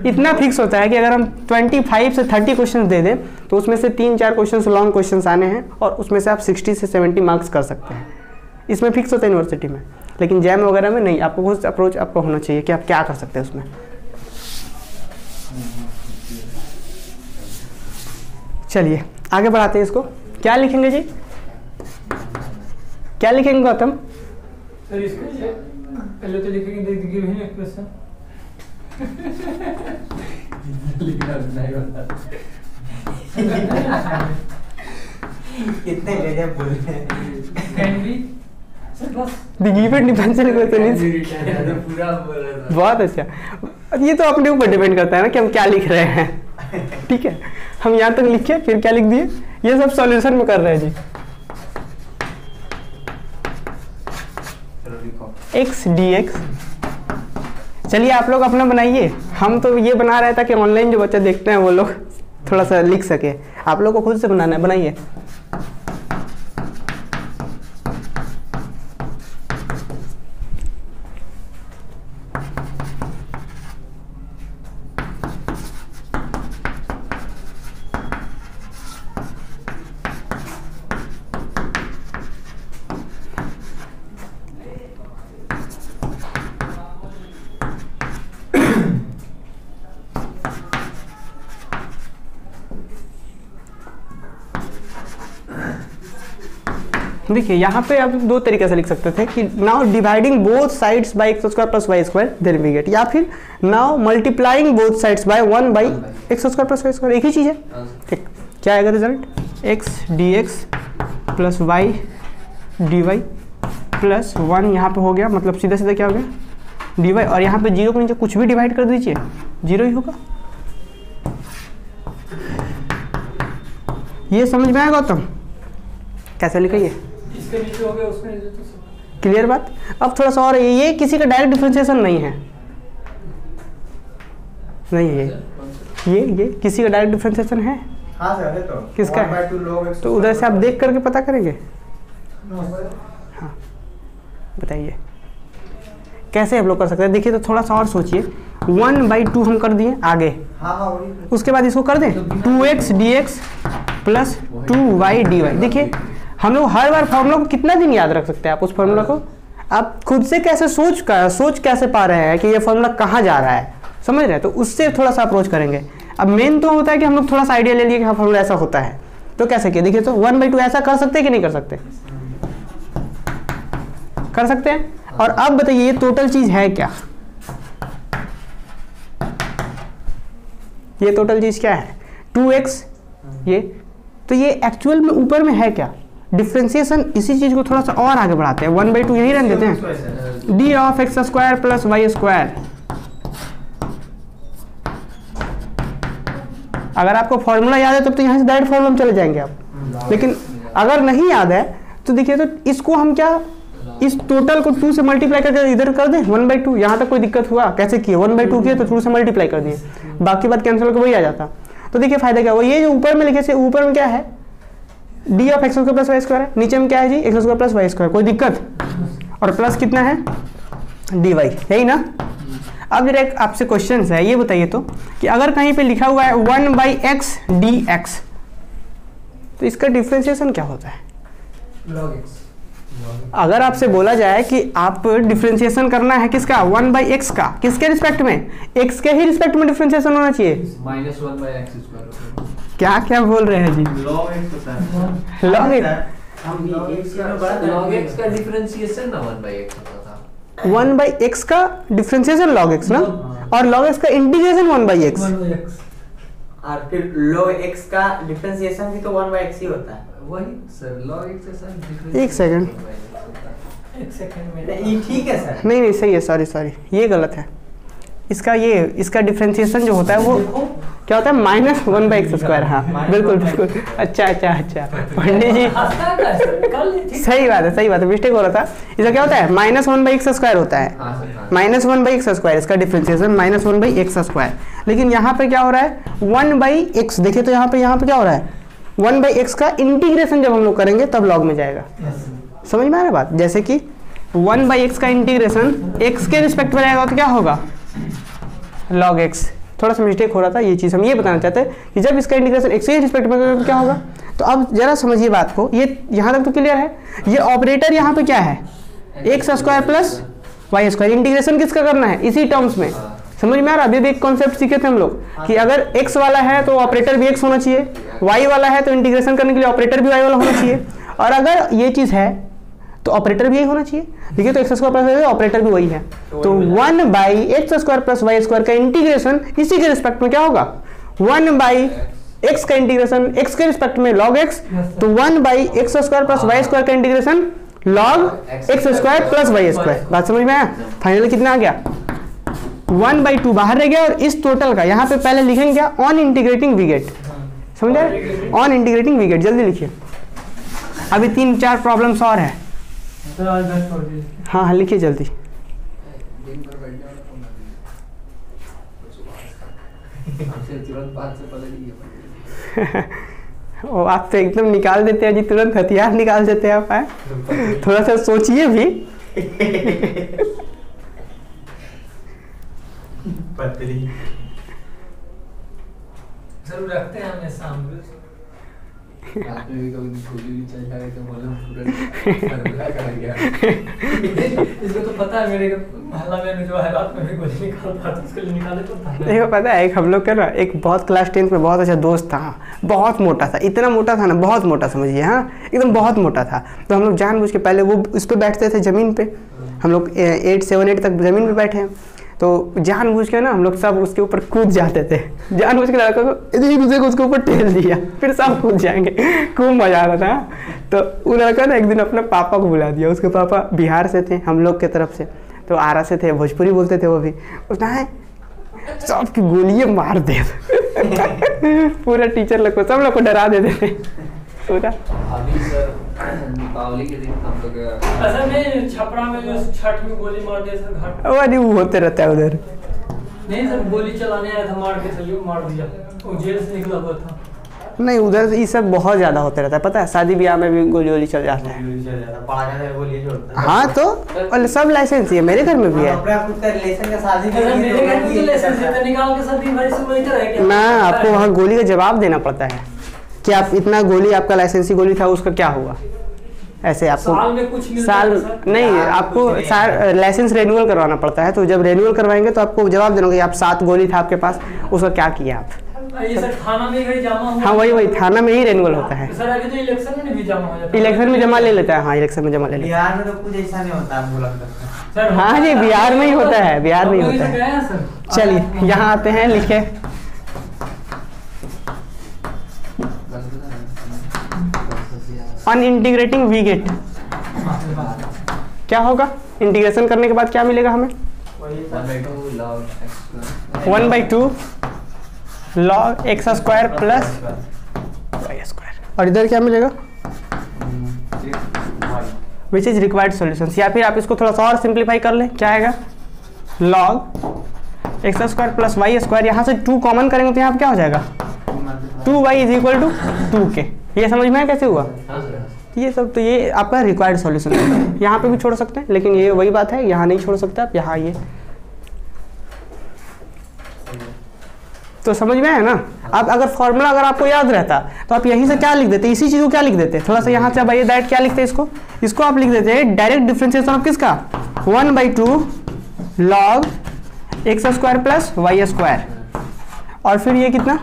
इतना फिक्स होता है कि अगर हम 25 से 30 क्वेश्चन दे दें तो उसमें से 3-4 क्वेश्चन लॉन्ग क्वेश्चन आने हैं, और उसमें से आप 60 से 70 मार्क्स कर सकते हैं, इसमें फिक्स होता है यूनिवर्सिटी में। लेकिन जैम वगैरह में नहीं, आपको कुछ अप्रोच आपको होना चाहिए कि आप क्या कर सकते हैं उसमें। चलिए आगे बढ़ाते हैं इसको, क्या लिखेंगे जी, क्या लिखेंगे गौतम। सर इसको पहले तो लिखेंगे गिवन इक्वेशन, लिखना नहीं होता, कितने ले बोल रहे हैं, कैन बी सर बस द गिवन डिफरेंशियल इक्वेशन, पूरा बोल रहा था। बहुत अच्छा, ये तो अपने ऊपर डिपेंड करता है ना कि हम क्या लिख रहे हैं, ठीक है। हम यहाँ तक लिखे, फिर क्या लिख दिए, ये सब सॉल्यूशन में कर रहे हैं जी। x dx, चलिए आप लोग अपना बनाइए, हम तो ये बना रहे था कि ऑनलाइन जो बच्चे देखते हैं वो लोग थोड़ा सा लिख सके, आप लोग को खुद से बनाना है, बनाइए। देखिए यहाँ पे आप दो तरीके से लिख सकते थे कि now dividing both sides by x square plus y square then we get, या फिर now multiplying both sides by 1 by x square plus y square, एक ही चीज़ है। ठीक, क्या आएगा result? X d x plus y d y plus 1 यहाँ पे हो गया, मतलब सीधा सीधा क्या हो गया डी वाई, और यहाँ पे जीरो के नीचे कुछ भी डिवाइड कर दीजिए जीरो ही होगा। ये समझ में आया गौतम कैसे लिखा? ये इसके नीचे हो गया उसके नीचे तो सब क्लियर बात। अब थोड़ा सा और ये किसी का डायरेक्ट डिफरेंशिएशन नहीं है, नहीं है ये किसी का डायरेक्ट डिफरेंशिएशन है? हाँ सर है तो। किसका है? 1/2 log x तो उधर से आप देख करके पता करेंगे। No sir. हाँ बताइए कैसे हम लोग कर सकते हैं? देखिए तो थोड़ा सा और सोचिए, 1/2 हम कर दिए आगे, हाँ हाँ वही। उसके बाद इसको कर दें 2x dx plus 2y dy। देखिए हम लोग हर बार फॉर्मूला को कितना दिन याद रख सकते हैं? आप उस फॉर्मूला को आप खुद से कैसे सोच कैसे पा रहे हैं कि ये फॉर्मूला कहाँ जा रहा है, समझ रहे हैं? तो उससे थोड़ा सा अप्रोच करेंगे। अब मेन तो होता है कि हम लोग थोड़ा सा आइडिया ले लिए कि हाँ फॉर्मूला ऐसा होता है, तो कैसे किया? देखिए तो 1/2 ऐसा कर सकते हैं कि नहीं कर सकते? कर सकते हैं। और अब बताइए ये टोटल चीज है क्या? ये टोटल चीज क्या है? 2x, ये तो ये एक्चुअल में ऊपर में है क्या? डिफ्रेंसिएशन। इसी चीज को थोड़ा सा और आगे बढ़ाते हैं, 1/2 यही रहने देते हैं, d of x square plus y square. अगर आपको फॉर्मूला याद है तब तो यहाँ से डायरेक्ट फॉर्मूला में चले जाएंगे आप, लेकिन अगर नहीं याद है तो देखिए तो इसको हम क्या, इस टोटल को 2 से मल्टीप्लाई करके इधर कर दें 1/2। यहाँ तक कोई दिक्कत हुआ? कैसे किए? 1/2 किए तो 2 से मल्टीप्लाई कर दिए, बाकी बात कैंसिल होकर वही आ जाता। तो देखिए फायदा क्या हुआ, ये जो ऊपर में लिखे से ऊपर में क्या है d of x square plus y square है, नीचे में क्या है जी x square plus y square, कोई दिक्कत? और प्लस कितना है डी वाई, यही ना? अब जरा एक आपसे क्वेश्चन है, ये बताइए तो कि अगर कहीं पे लिखा हुआ है 1/x dx तो इसका डिफ्रेंशिएशन क्या होता है? log x। अगर आपसे बोला जाए कि आप डिफ्रेंशिएशन करना है किसका? 1/x का, किसके रिस्पेक्ट में? x के ही रिस्पेक्ट में डिफ्रेंशिएशन होना चाहिए। -1/x square. क्या क्या बोल रहे हैं जी? log x होता है। log x, हम ये एक चीज में बड़ा log x का डिफरेंशिएशन ना 1/x होता था। 1/x का डिफ्रेंशिएशन log x ना, और log x का इंटीग्रेशन 1/x। 1/x। और फिर log x का डिफरेंशिएशन भी तो 1/x ही होता है। वही सर log x से सर एक सेकंड। एक सेकंड में ये ठीक है सर। नहीं सही है, सॉरी ये गलत है। इसका डिफरेंशिएशन जो होता है वो क्या होता है? -1/x square. हाँ बिल्कुल। अच्छा पंडित जी सही बात है, मिस्टेक हो रहा था। इसका क्या होता है? -1/x स्क्वायर होता है, -1/x स्क्वायर इसका डिफरेंशिएशन -1/x स्क्वायर। लेकिन यहाँ पे क्या हो रहा है 1/x, देखिए तो यहाँ पे क्या हो रहा है 1/x का इंटीग्रेशन जब हम लोग करेंगे तब लॉग में जाएगा। समझ में आ रहा है बात? जैसे कि 1/x का इंटीग्रेशन x के रिस्पेक्ट में जाएगा तो क्या होगा log x। थोड़ा सा मिस्टेक हो रहा था, ये चीज़ हम ये बताना चाहते हैं कि जब इसका इंटीग्रेशन x के रिस्पेक्ट में करेगा तो क्या होगा। तो अब जरा समझिए बात को, ये यहाँ तक तो क्लियर है। ये ऑपरेटर यहाँ पे क्या है x square plus y square, integration किसका करना है इसी टर्म्स में। समझ में आ रहा? अभी भी एक कॉन्सेप्ट सीखे थे हम लोग कि अगर x वाला है तो ऑपरेटर भी x होना चाहिए, y वाला है तो इंटीग्रेशन करने के लिए ऑपरेटर भी y वाला होना चाहिए, और अगर ये चीज़ है तो ऑपरेटर भी यही होना चाहिए। देखिए तो एक्स स्क्वायर प्लस ऑपरेटर भी वही है, तो 1/x square plus y square का इंटीग्रेशन इसी के रिस्पेक्ट में क्या होगा 1/x का इंटीग्रेशन x के रिस्पेक्ट में log x, तो 1/x square plus y square का integration log x square plus y square. बात समझ में आया? फाइनली कितना आ गया 1/2 बाहर रह गया, और इस टोटल का यहाँ पे पहले लिखेंगे क्या ऑन इंटीग्रेटिंग वी गेट। समझ आए? ऑन इंटीग्रेटिंग वी गेट, जल्दी लिखिए। अभी 3-4 प्रॉब्लम्स और है। सर आज 10 छोड़ दीजिए। हाँ लिखिए जल्दी। दिन भर बैठ जाओ हमसे तुरंत बात से पलट गई। ओ आप तो एकदम निकाल देते हैं जी, तुरंत हथियार निकाल देते हैं आप। थोड़ा सा सोचिए भी। सर रखते हैं हमें शाम को। रात में भी कभी गोली चल जाए तो बोलो पूरा कर गया। इसको तो पता है मेरे मोहल्ला में जो है रात में भी गोली निकालता है तो उसके लिए निकाले तो था। देखो पता है एक हम लोग का ना एक बहुत क्लास 10th में बहुत अच्छा दोस्त था, बहुत मोटा था, इतना मोटा था ना, बहुत मोटा समझिए, हाँ एकदम बहुत मोटा था। तो हम लोग जानबूझ के पहले वो उस पर बैठते थे ज़मीन पे, हम लोग 8 7 8 तक ज़मीन पे बैठे हैं, तो जानबूझ के ना हम लोग सब उसके ऊपर कूद जाते थे, जानबूझ के लड़कों को एक दूसरे को उसके ऊपर ठेल दिया, फिर सब कूद जाएंगे, खूब मजा आ रहा था। तो वो लड़का ना एक दिन अपने पापा को बुला दिया, उसके पापा बिहार से थे, हम लोग के तरफ से, तो आरा से थे, भोजपुरी बोलते थे वो भी, उसने है सबकी गोलियाँ मार दे पूरा टीचर लोग को, सब लोग को डरा देते थे पूरा। अभी सर दीपावली के दिन हम लोग असल में छपरा में जो छठ में गोली मार दिया सर घाट। वो नहीं, वो होते रहता है उधर। नहीं सर गोली चलाने आया था, मार के सलियो मार दिया, वो जेल से निकला हुआ था। नहीं उधर ये सब बहुत ज़्यादा होते रहता है, पता है शादी ब्याह में भी गोली वोली चल जाता है। चल जाता पड़ा जाता है गोली छोड़ता है। हाँ तो और सब लाइसेंस ही है, मेरे घर में भी है अपने आप खुद का रिलेशन का शादी के अगर लिए मेरे घर में तो लाइसेंस करता है। देते निकाल के सर दिन भर से वही तरह के ना, आपको वहाँ गोली का जवाब देना पड़ता है कि आप इतना गोली, आपका लाइसेंसी गोली था उसका क्या हुआ, ऐसे आपको साल में कुछ मिलता साल है सर? नहीं, साल में आपको कुछ नहीं। लाइसेंस रेन्यूअल करवाना पड़ता है, तो जब रेन्यूअल करवाएंगे तो आपको जवाब देना कि आप 7 गोली था आपके पास, उसका क्या किया आप। ये सर थाना में ही जमा हुआ। हाँ वही थाना में ही रेन्यूअल होता है, सर अभी तो इलेक्शन में भी जमा हो जाता है। इलेक्शन में जमा ले लेता है, हाँ इलेक्शन में जमा ले लेता बिहार में तो कुछ ऐसा नहीं होता, हम बोला करते हैं। सर है। हाँ जी बिहार में ही होता है, बिहार में ही होता है। है। चलिए यहाँ आते हैं, लिखे अनइंटीग्रेटिंग वी गेट क्या होगा, इंटीग्रेशन करने के बाद क्या मिलेगा हमें, 1/2 log x square plus y square, और इधर क्या मिलेगा विच इज रिक्वायर्ड सॉल्यूशन, या फिर आप इसको थोड़ा सा और सिंप्लीफाई कर लें, क्या आएगा log x square plus y square, यहाँ से 2 कॉमन करेंगे तो यहाँ पे क्या हो जाएगा 2y is equal to 2k। ये समझ में कैसे हुआ, ये सब तो ये आपका रिक्वायर्ड सॉल्यूशन है, यहाँ पे भी छोड़ सकते हैं, लेकिन ये वही बात है, यहाँ नहीं छोड़ सकते आप, यहाँ ये तो समझ में है ना। आप अगर फॉर्मूला अगर आपको याद रहता तो आप यहीं से क्या लिख देते, इसी चीज़ को क्या लिख देते, थोड़ा सा यहाँ से अब ये डायरेक्ट क्या लिखते हैं, इसको आप लिख देते हैं डायरेक्ट डिफरेंशिएशन ऑफ किसका 1/2 log x square plus y square, और फिर ये कितना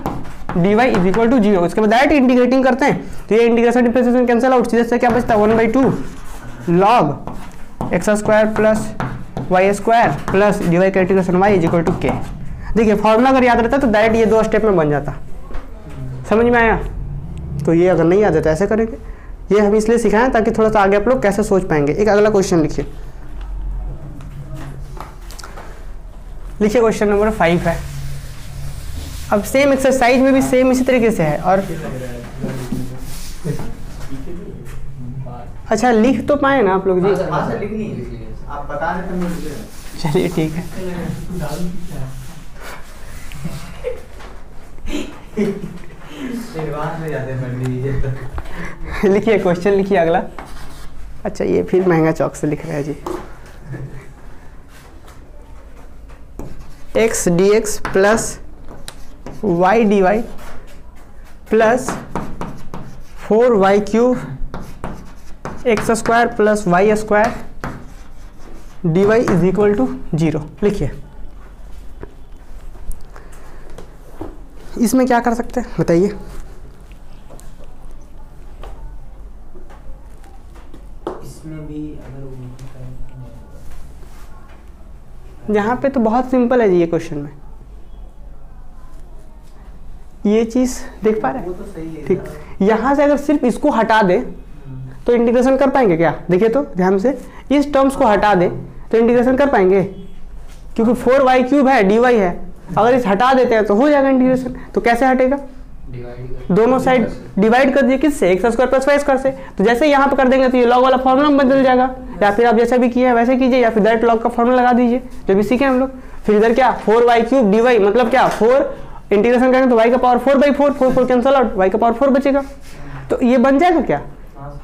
dy इज इक्वल टू 0, उसके बाद डायरेक्ट इंटीग्रेटिंग करते हैं तो ये इंटीग्रेशन डिफरेंशिएशन कैंसिल आउट, सीधे से क्या बचता है 1/2 log x square plus y square plus dy का integration y is equal to k। देखिए फॉर्मूला अगर याद रहता तो डायरेक्ट ये 2 स्टेप में बन जाता, समझ में आया। तो ये अगर नहीं याद है तो ऐसे करेंगे, ये हम इसलिए सिखाएं ताकि थोड़ा सा आगे आप लोग कैसे सोच पाएंगे। एक अगला क्वेश्चन लिखिए, क्वेश्चन नंबर 5 है। अब सेम एक्सरसाइज में भी सेम इसी तरीके से है, और अच्छा लिख तो पाए ना आप लोग जी, हाँ सर लिख ली, आप बता रहे थे मैं लिख रहा हूँ। चलिए ठीक है। एडवांस में जाते हैं पढ़ने। लिखिए क्वेश्चन लिखिए अगला। अच्छा ये फिर महंगा चौक से लिख रहा है जी, x dx plus y dy plus 4y cube x square plus y square dy is equal to 0। लिखिए इसमें क्या कर सकते हैं बताइए। इसमें भी अगर यहाँ पे तो बहुत सिंपल है जी, ये क्वेश्चन में ये चीज़ देख पा रहे वो हैं, तो सही है ठीक। यहाँ से अगर सिर्फ इसको हटा दे तो इंटीग्रेशन कर पाएंगे क्या, देखिए तो ध्यान से, इस टर्म्स को हटा दे तो इंटीग्रेशन कर पाएंगे, क्योंकि 4y क्यूब है dy है, अगर इस हटा देते हैं तो हो जाएगा इंटीग्रेशन। तो कैसे हटेगा, दोनों साइड डिवाइड कर दिए किससे, x square plus y square से, तो जैसे यहाँ पे कर देंगे तो ये लॉग वाला फॉर्मूला बदल जाएगा, या फिर आप जैसे भी किए हैं वैसे कीजिए, या फिर डायरेक्ट लॉग का फॉर्मूला लगा दीजिए जो भी सीखे हम लोग। फिर इधर क्या 4y क्यूब dy मतलब क्या 4 इंटीग्रेशन करेंगे तो y का पावर 4/4, 4 कैंसिल आउट, y का पावर 4 बचेगा, तो ये बन जाएगा क्या,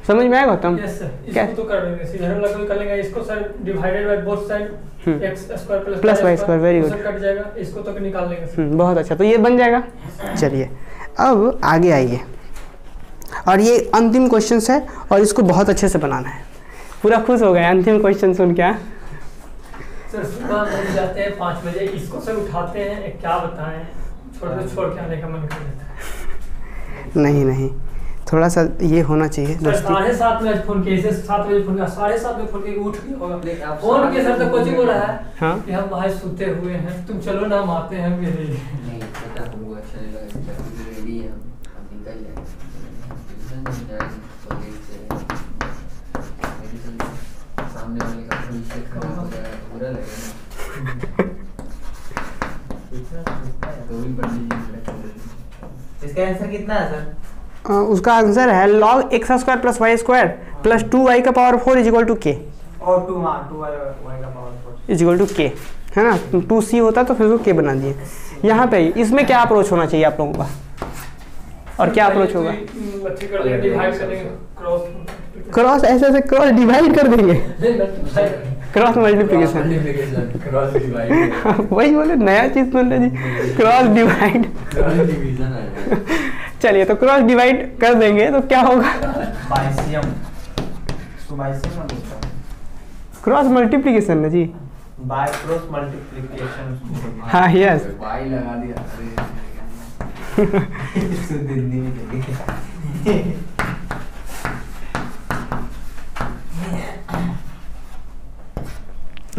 समझ में आएगा गौतम। यस सर, इसको तो कर देंगे, सीधे हम लोग कर लेंगे इसको sir, divided by both side x square plus y square, very good, cut जाएगा, इसको तो निकाल लेंगे सर। बहुत अच्छा, तो ये बन जाएगा। चलिए अब आगे आइए, और ये अंतिम क्वेश्चन है और इसको बहुत अच्छे से बनाना है। पूरा खुश हो गया अंतिम क्वेश्चन सुन के। सर सुबह मिल जाते हैं 5 बजे, इसको सर उठाते हैं, क्या बताएं, छोड़ के आने का मन कर देता है। नहीं, थोड़ा सा ये होना चाहिए सर दोस्ती। 7:30 में फोन किए, 7 बजे फोन किया, 7:30 में फोन किया, उठ गया होगा फोन के सर तो कोचिंग हो रहा है। हाँ कि हम बाहर सोते हुए हैं, तुम चलो ना, हम आते हैं मेरे लिए। नहीं पता हमको अच्छा नहीं लगा, रेडी है हम निकल जाएंगे सामने वाले का भविष्य खराब हो जाएगा तो बुरा लगेगा तो भी पढ़ने। इसका आंसर कितना है सर? उसका आंसर है log x² + y² + 2y का पावर 4 = k और 2y का पावर 4 = k, है ना। 2c होता तो फिर उसको k बना दिए। यहाँ पे इसमें क्या अप्रोच होना चाहिए आप लोगों का, और क्या अप्रोच होगा? बच्चे कर देंगे, डिवाइड करेंगे, क्रॉस ऐसे क्रॉस डिवाइड कर देंगे, क्रॉस मल्टीप्लिकेशन। क्रॉस डिवाइड वही बोले, नया चीज सुन रहे जी, क्रॉस डिवाइड। डिवीजन आ जाएगा। चलिए तो क्रॉस डिवाइड कर देंगे तो क्या होगा? बाइसियम, इसको बाइसियम में बोलते हैं। क्रॉस मल्टीप्लिकेशन ना जी। By cross multiplication. हाँ यस। वाई लगा दिया इसको हिंदी में कहेंगे।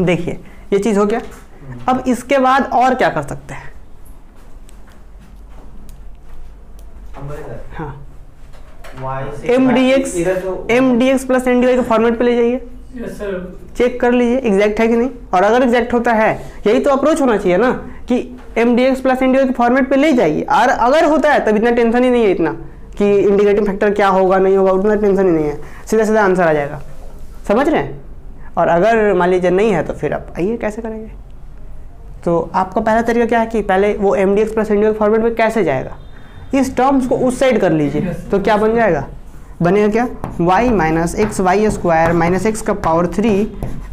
देखिए ये चीज हो गया। अब इसके बाद और क्या कर सकते हैं? हाँ mdx + ndy के फॉर्मेट पे ले जाइए, यस सर। चेक कर लीजिए एग्जैक्ट है कि नहीं। और अगर एग्जैक्ट होता है, यही तो अप्रोच होना चाहिए ना, कि mdx + ndy के फॉर्मेट पे ले जाइए। और अगर होता है तब इतना टेंशन ही नहीं है, इतना कि इंडिकेटिंग फैक्टर क्या होगा नहीं होगा, उतना टेंशन ही नहीं है, सीधा सीधा आंसर आ जाएगा। समझ रहे हैं? और अगर मान लीजिए नहीं है तो फिर आप आइए कैसे करेंगे। तो आपका पहला तरीका क्या है कि पहले वो mdx + ndy के फॉर्मेट में कैसे जाएगा, इस टर्म्स को उस साइड कर लीजिए। तो क्या बन जाएगा? बनेगा क्या? y - x² - x का पावर 3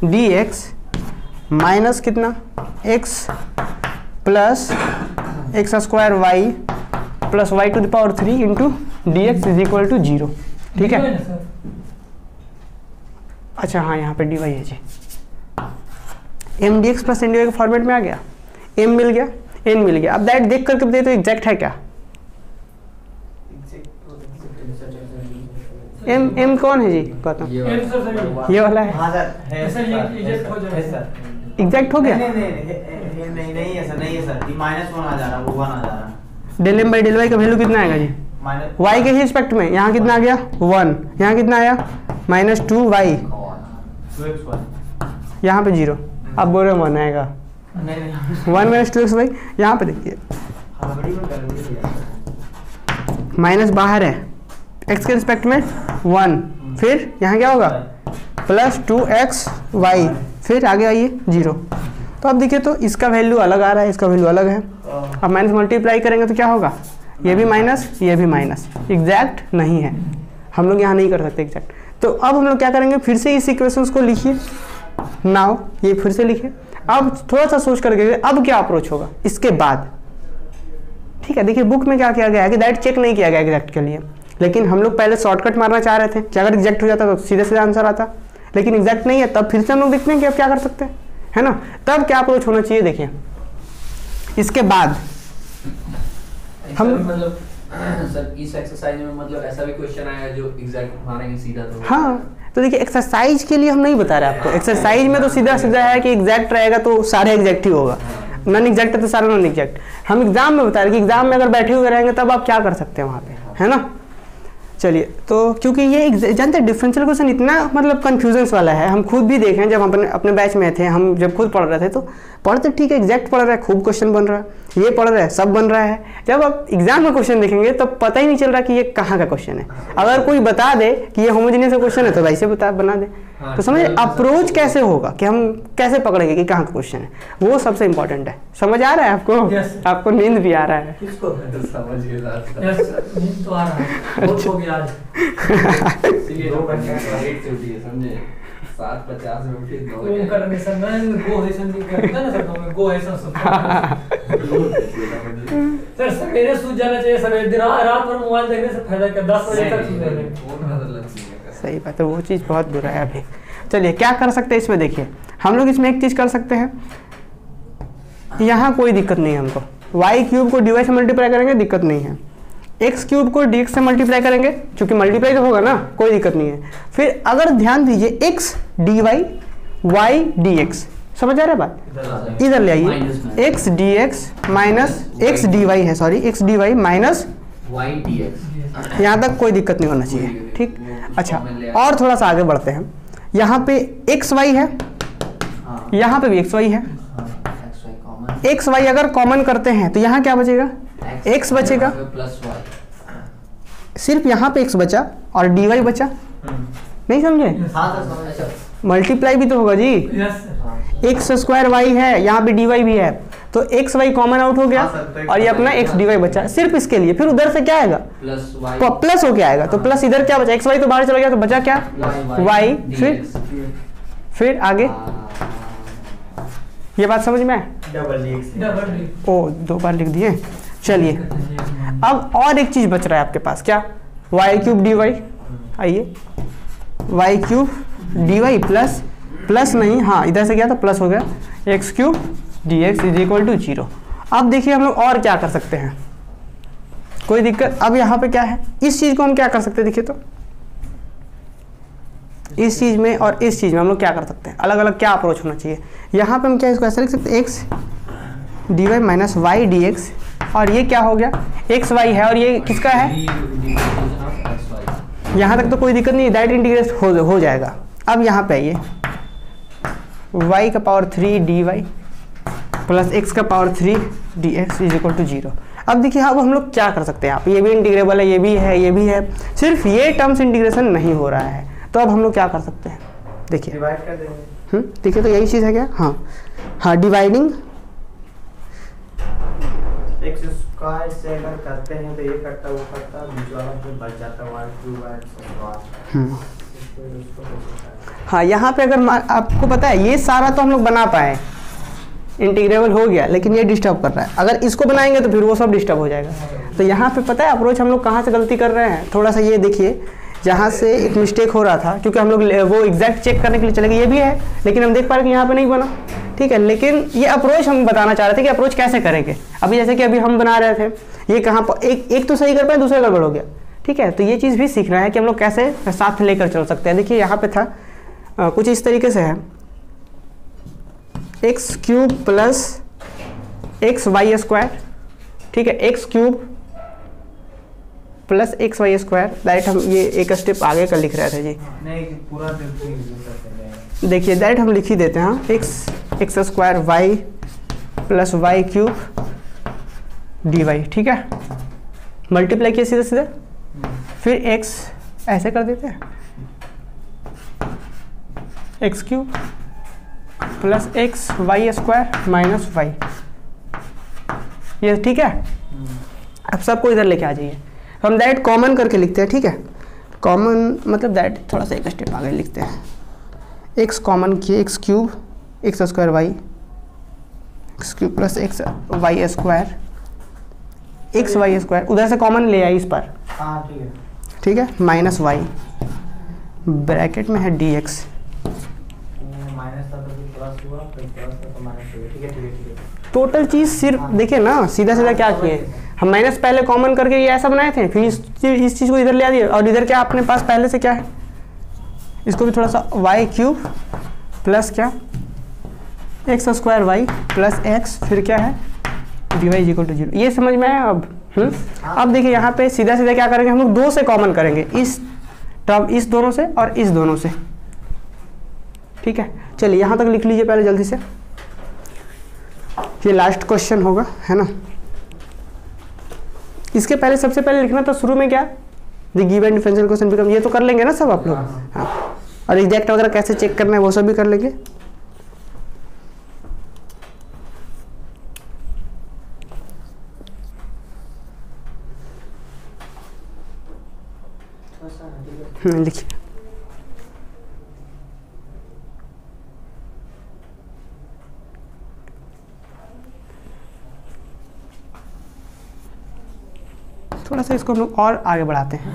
dx माइनस कितना x plus x² y plus y to the power 3 into dx = 0। ठीक है? अच्छा हाँ, यहाँ पे dy है जी। mdx + ndy के फॉर्मेट में आ गया, m मिल गया, n मिल गया। अब दैट देख करके बताइए तो एग्जैक्ट है क्या? m कौन है जी? कहता ये वाला है। हाँ सर, सर ये इजेक्ट हो जाएगा सर। एग्जैक्ट हो गया। नहीं है सर, ये -1 आ जा रहा है, वो 1 आ जा रहा है। del m del y का वैल्यू कितना आएगा जी? y के ही रिस्पेक्ट में। यहाँ कितना आ गया? 1। यहाँ कितना आया? -2y। 2x1। यहाँ पे 0। अब बोल रहे 1 आएगा। नहीं 1 - 2xy। यहाँ पे देखिए माइनस बाहर है, x के रिस्पेक्ट में 1, फिर यहाँ क्या होगा? +2xy, फिर आगे आइए 0। तो अब देखिए तो इसका वैल्यू अलग आ रहा है, इसका वैल्यू अलग है। अब माइनस मल्टीप्लाई करेंगे तो क्या होगा? ये भी माइनस, ये भी माइनस। एग्जैक्ट नहीं है, हम लोग यहाँ नहीं कर सकते एग्जैक्ट। तो अब हम लोग क्या करेंगे, फिर से इस इक्वेशंस को लिखिए। नाउ ये फिर से लिखिए। अब थोड़ा सा सोच करके अब क्या अप्रोच होगा इसके बाद। ठीक है, देखिए बुक में क्या किया गया है कि दैट चेक नहीं किया गया एग्जैक्ट के लिए, लेकिन हम लोग पहले शॉर्टकट मारना चाह रहे थे कि अगर एग्जैक्ट हो जाता तो सीधे सीधे आंसर आता, लेकिन एग्जैक्ट नहीं है। तब फिर से हम लोग देखते हैं कि अब क्या कर सकते हैं, है ना। तब क्या अप्रोच होना चाहिए देखिए। इसके बाद हम मतलब सर इस एक्सरसाइज में मतलब ऐसा भी क्वेश्चन आया जो एग्जैक्ट मारेंगे सीधा तो हाँ, तो देखिए एक्सरसाइज के लिए हम नहीं बता रहे आपको। एक्सरसाइज में तो सीधा सीधा है कि एग्जैक्ट रहेगा तो सारे एग्जैक्ट ही होगा, नॉन एग्जैक्ट है तो सारा नॉन एग्जैक्ट। हम एग्जाम में बता रहे हैं कि एग्जाम में अगर बैठे हुए रहेंगे तब आप क्या कर सकते हैं वहाँ पे, है ना। चलिए, तो क्योंकि ये जानते हैं डिफरेंशियल क्वेश्चन इतना मतलब कन्फ्यूजन्स वाला है। हम खुद भी देखें, जब हम अपने बैच में थे, हम जब खुद पढ़ रहे थे तो पढ़ते ठीक है, एग्जैक्ट पढ़ रहा है, खूब क्वेश्चन बन रहा है, ये पढ़ रहा है, सब बन रहा है। जब आप एग्जाम में क्वेश्चन देखेंगे तो पता ही नहीं चल रहा कि ये कहाँ का क्वेश्चन है। अगर कोई बता दे कि ये होमोजेनियस क्वेश्चन है तो वैसे बना दे। तो समझे अप्रोच कैसे होगा कि हम कैसे पकड़ेंगे कि कहाँ का क्वेश्चन है, वो सबसे इंपॉर्टेंट है। समझ आ रहा है आपको? आपको नींद भी आ रहा है? किसको समझ गए नींद तो आ रहा है, बहुत हो गया आज। इसलिए 2 घंटे लेट से उठी है, समझे। 7:50 में उठी, 2 वो करने सर मैं गो है संदीप करता ना सर, मैं गो है सब सर सवेरे सूझ जाना चाहिए, सवेरे दिन रात भर मोबाइल देखने से फायदा क्या, 10 बजे तक सूझ जाएंगे। सही बात है, वो चीज़ बहुत बुरा है अभी। चलिए क्या कर सकते हैं इसमें, देखिए हम लोग इसमें एक चीज़ कर सकते हैं, यहाँ कोई दिक्कत नहीं है हमको, वाई क्यूब को डी वाई से मल्टीप्लाई करेंगे दिक्कत नहीं है, एक्स क्यूब को डी एक्स से मल्टीप्लाई करेंगे, क्योंकि मल्टीप्लाई तो होगा ना, कोई दिक्कत नहीं है। फिर अगर ध्यान दीजिए x d y, y d x, समझ आ रहा है बात, इधर ले आइए, x d x minus x d y है, sorry x d y minus y d x, यहाँ तक कोई दिक्कत नहीं होना चाहिए, ठीक। अच्छा और थोड़ा सा आगे बढ़ते हैं, यहाँ पे एक्स वाई है, यहाँ पे भी एक्स वाई है, एक्स वाई अगर कॉमन करते हैं तो यहाँ क्या बचेगा, एक्स बचेगा प्लस वाई, सिर्फ यहाँ पे एक्स बचा और डी वाई बचा, नहीं समझे, अच्छा मल्टीप्लाई भी तो होगा जी, yes sir. X square y है, यहाँ पे डी वाई भी है, तो एक्स वाई कॉमन आउट हो गया और ये अपना एक्स डी वाई बचा सिर्फ इसके लिए। फिर उधर से क्या आएगा, प्लस वाई, प्लस हो के आएगा, तो प्लस इधर क्या बचा, एक्स वाई तो बाहर चला गया, तो बचा क्या, वाई, फिर आगे, ये बात समझ में आए, डबल डी, ओ 2 बार लिख दिए। चलिए अब और एक चीज बच रहा है आपके पास, क्या, वाई क्यूब डी वाई, आइए y cube d y plus, plus नहीं, हाँ इधर से क्या था प्लस हो गया, x cube d x is equal to 0। अब देखिए हम लोग और क्या कर सकते हैं, कोई दिक्कत, अब यहाँ पे क्या है, इस चीज को हम क्या कर सकते हैं, देखिए तो इस चीज में और इस चीज में हम लोग क्या कर सकते हैं, अलग अलग क्या अप्रोच होना चाहिए। यहाँ पे हम क्या इसको ऐसे लिख सकते हैं, x d y minus y d x, और ये क्या हो गया, एक्स वाई है और ये किसका है, यहाँ तक तो कोई दिक्कत नहीं, दैट इंटीग्रेट हो जाएगा। अब यहाँ पे आइए, y का power 3 d y plus x का power 3 d x is equal to 0। अब देखिए अब हम लोग क्या कर सकते हैं, आप ये भी इंटीग्रेबल है, ये भी है, ये भी है, सिर्फ ये टर्म्स इंटीग्रेशन नहीं हो रहा है, तो अब हम लोग क्या कर सकते हैं, देखिए डिवाइड कर देंगे, देखिए तो यही चीज़ है क्या, हाँ डिवाइडिंग, एक्स स्क्वायर से अगर करते हैं तो ये कटता वो कटता, बीच वाला फिर बच जाता वाई क्यूब वाई स्क्वायर। हाँ यहाँ पे अगर आपको पता है ये सारा तो हम लोग बना पाए, इंटीग्रेबल हो गया, लेकिन ये डिस्टर्ब कर रहा है, अगर इसको बनाएंगे तो फिर वो सब डिस्टर्ब हो जाएगा। तो यहाँ पे पता है अप्रोच हम लोग कहाँ से गलती कर रहे हैं, थोड़ा सा ये देखिए जहाँ से एक मिस्टेक हो रहा था, क्योंकि हम लोग वो एग्जैक्ट चेक करने के लिए चले गए, ये भी है लेकिन हम देख पा रहे हैं कि यहाँ पे नहीं बना, ठीक है, लेकिन ये अप्रोच हम बताना चाह रहे थे कि अप्रोच कैसे करेंगे। अभी जैसे कि अभी हम बना रहे थे, ये कहाँ पर एक तो सही कर पाए, दूसरा गड़बड़ हो गया, ठीक है, तो ये चीज़ भी सीखना है कि हम लोग कैसे साथ लेकर चल सकते हैं। देखिए यहाँ पे था कुछ इस तरीके से है, x cube plus x y square, ठीक है, x cube plus x y square, direct हम ये एक स्टेप आगे का लिख रहे थे जी, नहीं पूरा देखिए डायरेक्ट हम लिख ही देते हैं, x square y plus y cube d y, ठीक है, मल्टीप्लाई किया सीधे सीधे, फिर एक्स ऐसे कर देते हैं, x cube plus x y square minus y, ये ठीक है। अब सबको इधर लेके आ जाइए, हम दैट कॉमन करके लिखते हैं, ठीक है, कॉमन मतलब दैट थोड़ा सा एक स्टेप आगे लिखते हैं, एक्स कॉमन किए, x cube x square y, x cube plus x y square, x y square उधर से कॉमन ले आई इस पर, हाँ ठीक है, ठीक है, माइनस वाई ब्रैकेट में है डी एक्स, माइनस था तो प्लस हुआ, फिर प्लस था तो माइनस हुआ, ठीक है ठीक है ठीक है। टोटल चीज़ सिर्फ देखिए ना, सीधा सीधा क्या किए हम, माइनस पहले कॉमन करके ये ऐसा बनाए थे, फिर इस चीज़ को इधर ले आ दिए, और इधर क्या अपने पास पहले से क्या है, इसको भी थोड़ा सा वाई क्यूब प्लस क्या x square y plus x, फिर क्या है डी वाई इक्वल टू 0, ये समझ में आया अब। अब देखिए यहाँ पे सीधा सीधा क्या करेंगे हम लोग, 2 से कॉमन करेंगे, इस टर्म इस दोनों से और इस दोनों से, ठीक है। चलिए यहाँ तक लिख लीजिए पहले जल्दी से, ये लास्ट क्वेश्चन होगा, है ना। इसके पहले सबसे पहले लिखना था शुरू में क्या, the given differential question become, ये तो कर लेंगे ना सब आप लोग, हाँ, और एग्जैक्ट वगैरह कैसे चेक करना है वो सब भी कर लेंगे। लिखिए, थोड़ा सा इसको हम लोग और आगे बढ़ाते हैं।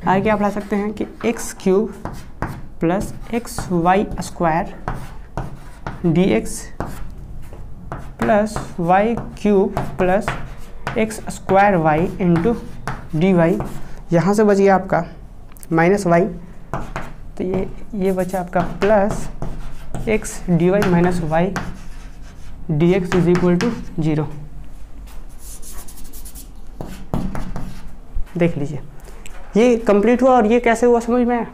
आगे क्या बढ़ा सकते हैं कि x cube plus x y square d x plus y cube plus x square y into d y. यहाँ से बच गया आपका माइनस वाई, तो ये बचा आपका plus x d y minus y d x is equal to 0। देख लीजिए ये कंप्लीट हुआ। और ये कैसे हुआ समझ में आया?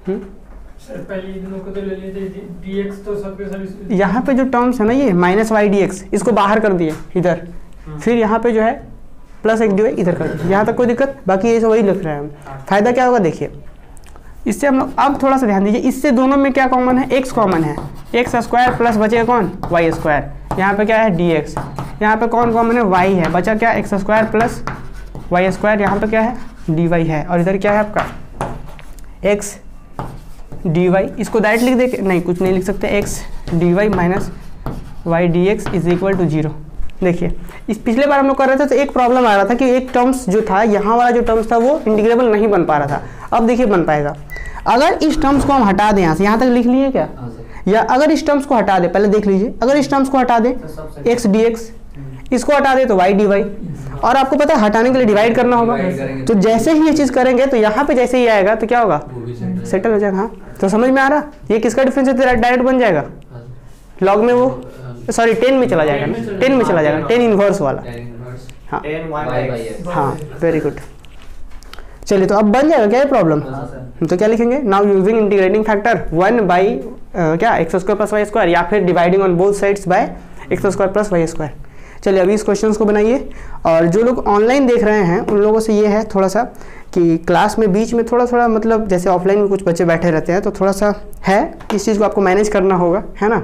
सर पहले दोनों को तो ले लिए थे, dx तो सबके सब यहाँ पे जो टर्म्स है ना ये माइनस वाई डी एक्स, इसको बाहर कर दिए इधर, फिर यहाँ पे जो है प्लस एक डी वाई इधर कर दिए। यहाँ तक कोई दिक्कत? बाकी ये सब वही लिख रहे हैं हम। फायदा क्या होगा देखिए, इससे हम लोग अब थोड़ा सा ध्यान दीजिए, इससे दोनों में क्या कॉमन है? एक्स कॉमन है। एक्स स्क्वायर प्लस बचेगा कौन? Y square. यहाँ पे क्या है? D x. यहाँ पे कौन कॉमन है? वाई है। बचा क्या? X square plus y square. यहाँ पे क्या है? डी वाई है। और इधर क्या है आपका? X d y. इसको डायरेक्ट लिख दे? नहीं, कुछ नहीं लिख सकते। X d y minus y d x is equal to 0। देखिए इस पिछले बार हम लोग कर रहे थे तो एक प्रॉब्लम आ रहा था कि एक टर्म्स जो था, यहाँ वाला जो टर्म्स था वो इंटीग्रेबल नहीं बन पा रहा था। अब देखिए बन पाएगा। अगर इस टर्म्स को हम हटा दें, यहाँ से यहाँ तक लिख लिए क्या? या अगर इस टर्म्स को हटा दे, पहले देख लीजिए, अगर इस टर्म्स को हटा दे एक्स डी एक्स, इसको हटा दे तो वाई डी वाई, और आपको पता है हटाने के लिए डिवाइड करना होगा। तो जैसे ही ये चीज़ करेंगे तो यहाँ पे जैसे ही आएगा तो क्या होगा? सेटल हो जाएगा। हाँ तो समझ में आ रहा? ये किसका डिफरेंस है? डायरेक्ट बन जाएगा लॉग में, वो सॉरी 10 में चला जाएगा, 10 में चला जाएगा, 10 इनवर्स वाला। हाँ हाँ वेरी गुड। चलिए तो अब बन जाएगा क्या ये प्रॉब्लम? तो क्या लिखेंगे? Now using integrating factor 1 by क्या x square plus y square, या फिर dividing on both sides by x square plus y square. चलिए अभी इस क्वेश्चंस को बनाइए। और जो लोग ऑनलाइन देख रहे हैं उन लोगों से ये है थोड़ा सा कि क्लास में बीच में थोड़ा थोड़ा मतलब जैसे ऑफलाइन में कुछ बच्चे बैठे रहते हैं तो थोड़ा सा है, इस चीज़ को आपको मैनेज करना होगा, है ना।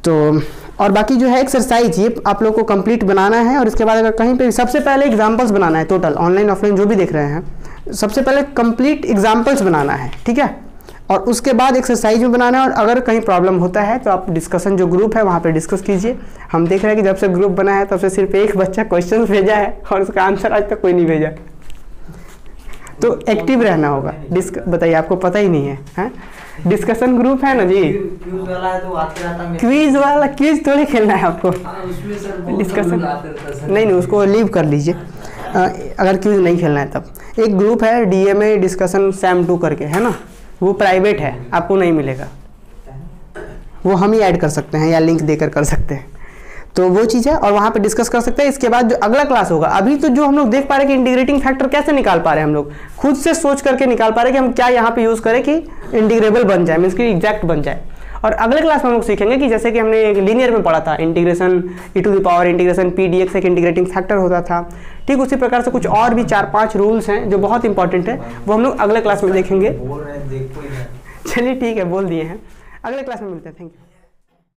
तो और बाकी जो है एक्सरसाइज ये आप लोग को कंप्लीट बनाना है। और इसके बाद अगर कहीं पे सबसे पहले एग्जांपल्स बनाना है, टोटल ऑनलाइन ऑफलाइन जो भी देख रहे हैं सबसे पहले कंप्लीट एग्जांपल्स बनाना है, ठीक है। और उसके बाद एक्सरसाइज में बनाना है। और अगर कहीं प्रॉब्लम होता है तो आप डिस्कशन जो ग्रुप है वहाँ पे डिस्कस कीजिए। हम देख रहे हैं कि जब से ग्रुप बना है तब से सिर्फ एक बच्चा क्वेश्चन भेजा है और उसका आंसर आज तक कोई नहीं भेजा। तो एक्टिव रहना होगा। बताइए, आपको पता ही नहीं है? डिस्कशन ग्रुप है ना जी, क्विज वाला है तो आते रहता है। क्विज वाला क्विज थोड़ी खेलना है आपको। डिस्कशन नहीं, उसको लीव कर लीजिए अगर क्विज नहीं खेलना है तब। एक ग्रुप है डीएमए डिस्कशन सैम 2 करके, है ना, वो प्राइवेट है, आपको नहीं मिलेगा, वो हम ही ऐड कर सकते हैं या लिंक देकर कर सकते हैं। तो वो चीज़ है और वहाँ पे डिस्कस कर सकते हैं। इसके बाद जो अगला क्लास होगा, अभी तो जो हम लोग देख पा रहे हैं कि इंटीग्रेटिंग फैक्टर कैसे निकाल पा रहे हैं, हम लोग खुद से सोच करके निकाल पा रहे हैं कि हम क्या यहाँ पे यूज़ करें कि इंटीग्रेबल बन जाए, मीन्स कि एग्जैक्ट बन जाए। और अगले क्लास में हम लोग सीखेंगे कि जैसे कि हमने एक लीनियर में पढ़ा था integration e to the power integration p d x एक इंटीग्रेटिंग फैक्टर होता था, ठीक उसी प्रकार से कुछ और भी 4-5 रूल्स हैं जो बहुत इंपॉर्टेंट है, वो हम लोग अगले क्लास में देखेंगे। चलिए ठीक है, बोल दिए हैं, अगले क्लास में मिलते हैं। Thank you.